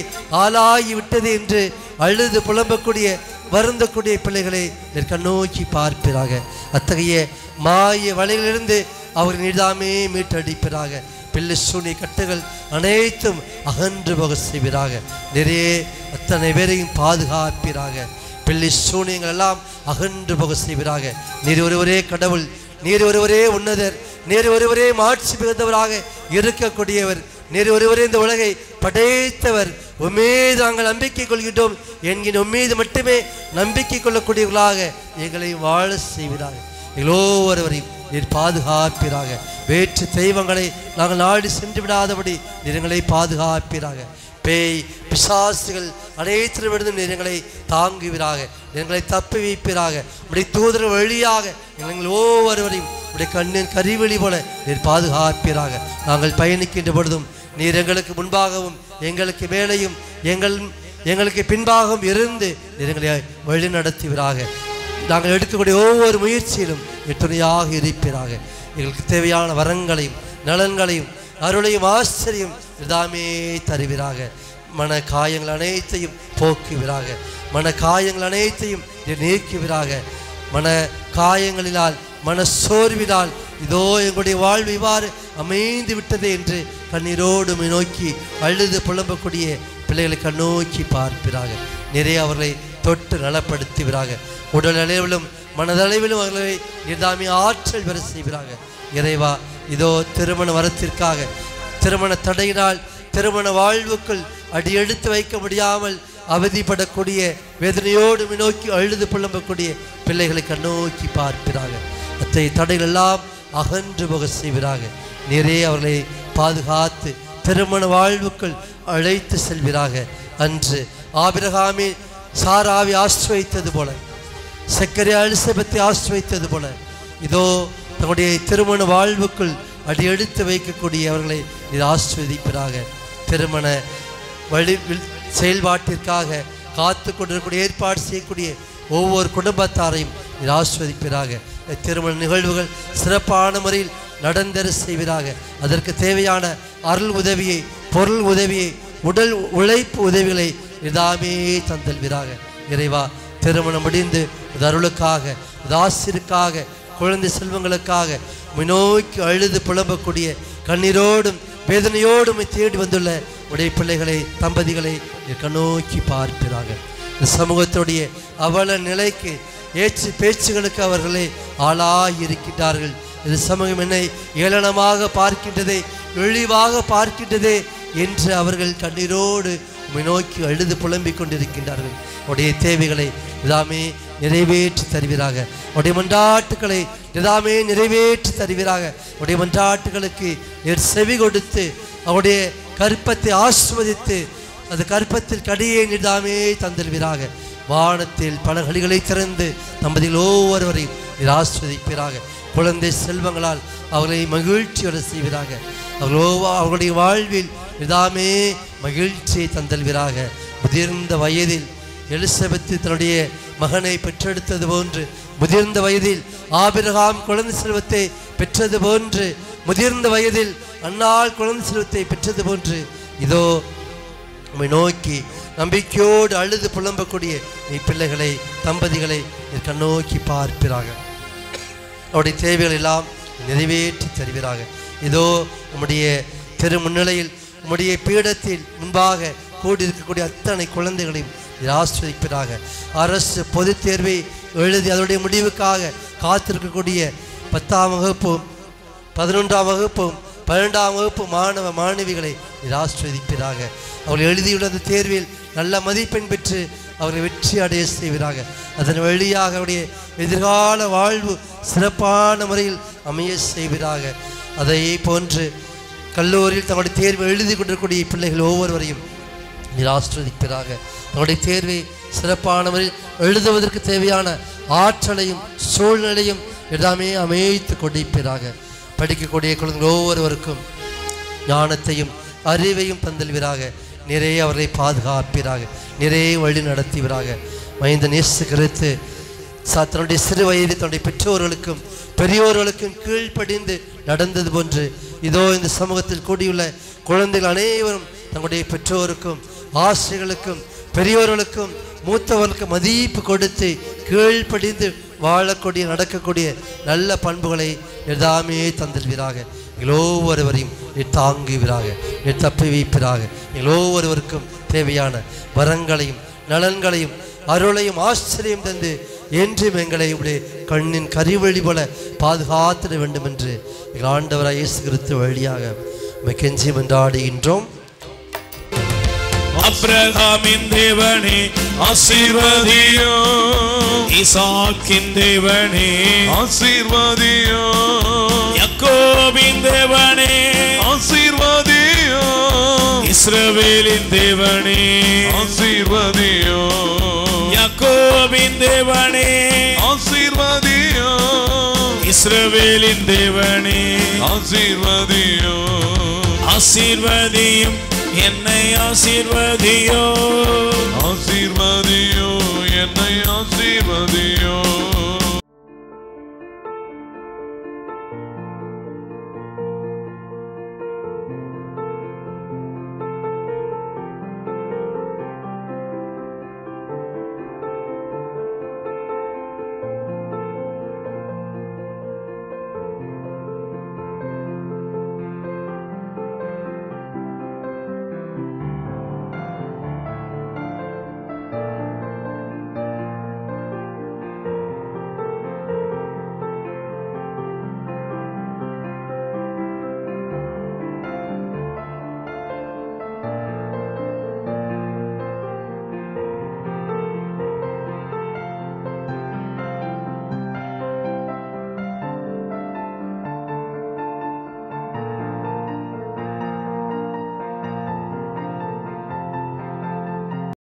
ஆளாகிவிட்டது என்று அழுது புலம்பக்கூடிய வருந்தக்கூடிய பிள்ளைகளை கண்ணோக்கி பார்ப்பீராக. அத்தகைய மாய வலையிலிருந்து அவர் நீதாமே மீட்டடிப்பீராக. பிள்ளை சூனிய கட்டுகள் அனைத்தும் அகன்று போக செய்வீராக. நிறைய அத்தனை பேரையும் பாதுகாப்பீராக. பிள்ளை சூனியங்கள் எல்லாம் அகன்று போக செய்வீராக. நீர் ஒருவரே கடவுள், நீர் ஒருவரே உன்னதர், நீர் ஒருவரே மாட்சி மிகுந்தவராக இருக்கக்கூடியவர், நீர் ஒருவரே இந்த உலகை படைத்தவர். உம்மீது நாங்கள் நம்பிக்கை கொள்கின்றோம் என்கிற உம்மீது மட்டுமே நம்பிக்கை கொள்ளக்கூடியவர்களாக எங்களை வாழ செய்வீராக. எங்களோ ஒருவரையும் நீர் பாதுகாப்பீராக. வேற்று தெய்வங்களை நாங்கள் நாடி சென்று விடாதபடி நீர் எங்களை பாதுகாப்பீராக. பேய் பிசாசுகள் அனைத்திடமிருந்தும் நீர் எங்களை தாங்குவீராக, எங்களை தப்பி வைப்பீராக. உடைய தூதர் வழியாக எங்கள் ஒவ்வொருவரையும் உடைய கண்ணின் கரிவெளி போல நீர் பாதுகாப்பீராக. நாங்கள் பயணிக்கின்ற பொழுதும் நீர் எங்களுக்கு முன்பாகவும் எங்களுக்கு மேலையும் எங்களுக்கு பின்பாகவும் இருந்து நீர் எங்களை வழி நடத்துவீராக. நாங்கள் எடுக்கக்கூடிய ஒவ்வொரு முயற்சியிலும் துணையாக இருப்பீராக. எங்களுக்கு தேவையான வரங்களையும் நலன்களையும் அருளையும் ஆச்சரியம் இதாமே தருவீராக. மன காயங்கள் அனைத்தையும் போக்குவீராக. மன காயங்கள் அனைத்தையும் நீக்குவீராக. மன காயங்களினால் மன சோர்வினால் இதோ எங்களுடைய வாழ்வு இவ்வாறு அமைந்து விட்டதே என்று கண்ணீரோடு நோக்கி அழுது புலம்பக்கூடிய பிள்ளைகளை கண்ணோக்கி பார்ப்பீராக. நிறைய அவர்களை தொட்டு நலப்படுத்துவீராக. உடல் அளவிலும் மனதளவிலும் அவர்களை நிதாமி ஆற்றல் பெற செய்வீராக. இறைவா, இதோ திருமண வரத்திற்காக திருமண தடையினால் திருமண வாழ்வுக்குள் அடியெடுத்து வைக்க முடியாமல் அவதிப்படக்கூடிய வேதனையோடு நோக்கி அழுது புலம்பக்கூடிய பிள்ளைகளை கண்ணோக்கி பார்ப்பீராக. அத்தகைய தடைகள் எல்லாம் அகன்று போக செய்வீராக. நிறைய அவர்களை பாதுகாத்து திருமண வாழ்வுக்குள் அழைத்து செல்வீராக. அன்று ஆபிரகாமே சாராவை ஆசிர்வதித்தது போல, சக்கரை எலிசபெத்தை ஆசிர்வதித்தது போல, இதோ தன்னுடைய திருமண வாழ்வுக்குள் அடியெடுத்து வைக்கக்கூடிய அவர்களை இது ஆசிர்வதிப்பீராக. திருமண வழி செயல்பாட்டிற்காக காத்து கொண்டிருக்கூடிய ஏற்பாடு செய்யக்கூடிய ஒவ்வொரு குடும்பத்தாரையும் இது ஆசிர்வதிப்பீராக. திருமண நிகழ்வுகள் சிறப்பான முறையில் நடந்தர செய்வீராக. அதற்கு தேவையான அருள் உதவியை, பொருள் உதவியை, உடல் உழைப்பு உதவிகளை இதாமே தந்தல்வீராக. இறைவா, திருமணம் முடிந்து அருளுக்காக, ஆசிரியருக்காக, குழந்தை செல்வங்களுக்காக நோக்கி அழுது புலம்பக்கூடிய கண்ணீரோடும் வேதனையோடும் தேடி வந்துள்ள உடைய பிள்ளைகளை, தம்பதிகளை கண்ணோக்கி பார்ப்பீராக. இந்த சமூகத்துடைய அவல நிலைக்கு ஏற்று பேச்சுகளுக்கு அவர்களை ஆளாயிருக்கிறார்கள். இந்த சமூகம் என்னை ஏளனமாக பார்க்கின்றதே, இழிவாக பார்க்கின்றதே என்று அவர்கள் கண்ணீரோடு நோக்கி அழுது புலம்பிக் கொண்டிருக்கின்றார்கள். உடைய தேவைகளை இதாமே நிறைவேற்றி தருவீராக. உடைய மன்றாட்டுக்களை இதாமே நிறைவேற்றி தருவீராக. உடைய மன்றாட்டுகளுக்கு செவி கொடுத்து அவருடைய கற்பத்தை ஆசிர்வதித்து அந்த கற்பத்தில் கடியை நிதாமே தந்தல்வீராக. வானத்தில் பல கலிகளை திறந்து தம்பதியில் ஒவ்வொருவரையும் ஆசிர்வதிப்பீராக. குழந்தை செல்வங்களால் அவர்களை மகிழ்ச்சியோடு செய்வீராக. அவர்களுடைய வாழ்வில் இதாமே மகிழ்ச்சியை தந்தல்வீராக. முதிர்ந்த வயதில் எலிசபெத்து தன்னுடைய மகனை பெற்றெடுத்தது போன்று, முதிர்ந்த வயதில் ஆபிரகாம் குழந்தை செல்வத்தை பெற்றது போன்று, முதிர்ந்த வயதில் அன்னாள் குழந்தை செல்வத்தை பெற்றது போன்று, இதோ நம்மை நோக்கி நம்பிக்கையோடு அழுது புலம்பக்கூடிய பிள்ளைகளை, தம்பதிகளை கண்ணோக்கி பார்ப்பீராக. அவருடைய தேவைகள் எல்லாம் நிறைவேற்றி தருவீராக. இதோ நம்முடைய திரு முன்னிலையில் நம்முடைய பீடத்தில் முன்பாக கூடியிருக்கக்கூடிய அத்தனை குழந்தைகளையும் ஆசிர்வதிப்பீராக. அரசு பொதுத் தேர்வை எழுதி அதனுடைய முடிவுக்காக காத்திருக்கக்கூடிய 10ஆம் வகுப்பும் 11ஆம் வகுப்பும் 12ஆம் வகுப்பு மாணவ மாணவிகளை ஆசிர்வதிப்பீராக. அவர்கள் எழுதியுள்ள அந்த தேர்வில் நல்ல மதிப்பெண் பெற்று அவர்களை வெற்றி அடைய செய்வீராக. அதன் வழியாக அவருடைய எதிர்கால வாழ்வு சிறப்பான முறையில் அமைய செய்வீராக. அதை போன்று கல்லூரியில் தங்களுடைய தேர்வு எழுதி கொண்டிருக்கக்கூடிய பிள்ளைகள் ஒவ்வொருவரையும் ஆசிர்வதிப்பீராக. தங்களுடைய தேர்வை சிறப்பான முறையில் எழுதுவதற்கு தேவையான ஆற்றலையும் சூழ்நிலையும் எல்லாமே அமைத்து கொடுப்பீராக. படிக்கக்கூடிய குழந்தைகள் ஒவ்வொருவருக்கும் ஞானத்தையும் அறிவையும் தந்தல்வீராக. நிறைய அவர்களை பாதுகாப்பீராக, நிறைய வழி நடத்துவீராக. மைந்த நேசு கருத்து தன்னுடைய சிறு வயதில் தன்னுடைய பெற்றோர்களுக்கும் பெரியோர்களுக்கும் கீழ்ப்படிந்து நடந்தது போன்று, இதோ இந்த சமூகத்தில் கூடியுள்ள குழந்தைகள் அனைவரும் தங்களுடைய பெற்றோருக்கும் ஆசிரியர்களுக்கும் பெரியோர்களுக்கும் மூத்தவர்களுக்கு மதிப்பு கொடுத்து கீழ்ப்படிந்து வாழக்கூடிய நடக்கக்கூடிய நல்ல பண்புகளை எல்லாமே தந்தல்வீராக. ஒவ்வொருவரையும் தாங்குவீராக, தப்பி வைப்பீராக. ஒவ்வொருவருக்கும் தேவையான வரங்களையும் நலன்களையும் அருளையும் ஆச்சரியம் தந்து என்றும் எங்களை உடைய கண்ணின் கரிவழி போல பாதுகாத்திட வேண்டும் என்று எங்கள் ஆண்டவராய் இயேசு கிறிஸ்து வழியாக கெஞ்சி மன்றாடுகின்றோம். அப்ரஹாமின் தேவனே ஆசீர்வதியோ, ஈசாக்கின் தேவனே ஆசீர்வதியோ, யாக்கோபின் தேவனே ஆசீர்வதியோ, இஸ்ரவேலின் தேவனே ஆசீர்வதியோ, யாக்கோபின் தேவனே ஆசீர்வதியோ, இஸ்ரவேலின் தேவனே ஆசீர்வதியோ, ஆசீர்வதியும் என்னை ஆசீர்வதியோ, ஆசீர்வதியோ, என்னை ஆசீர்வதியோ,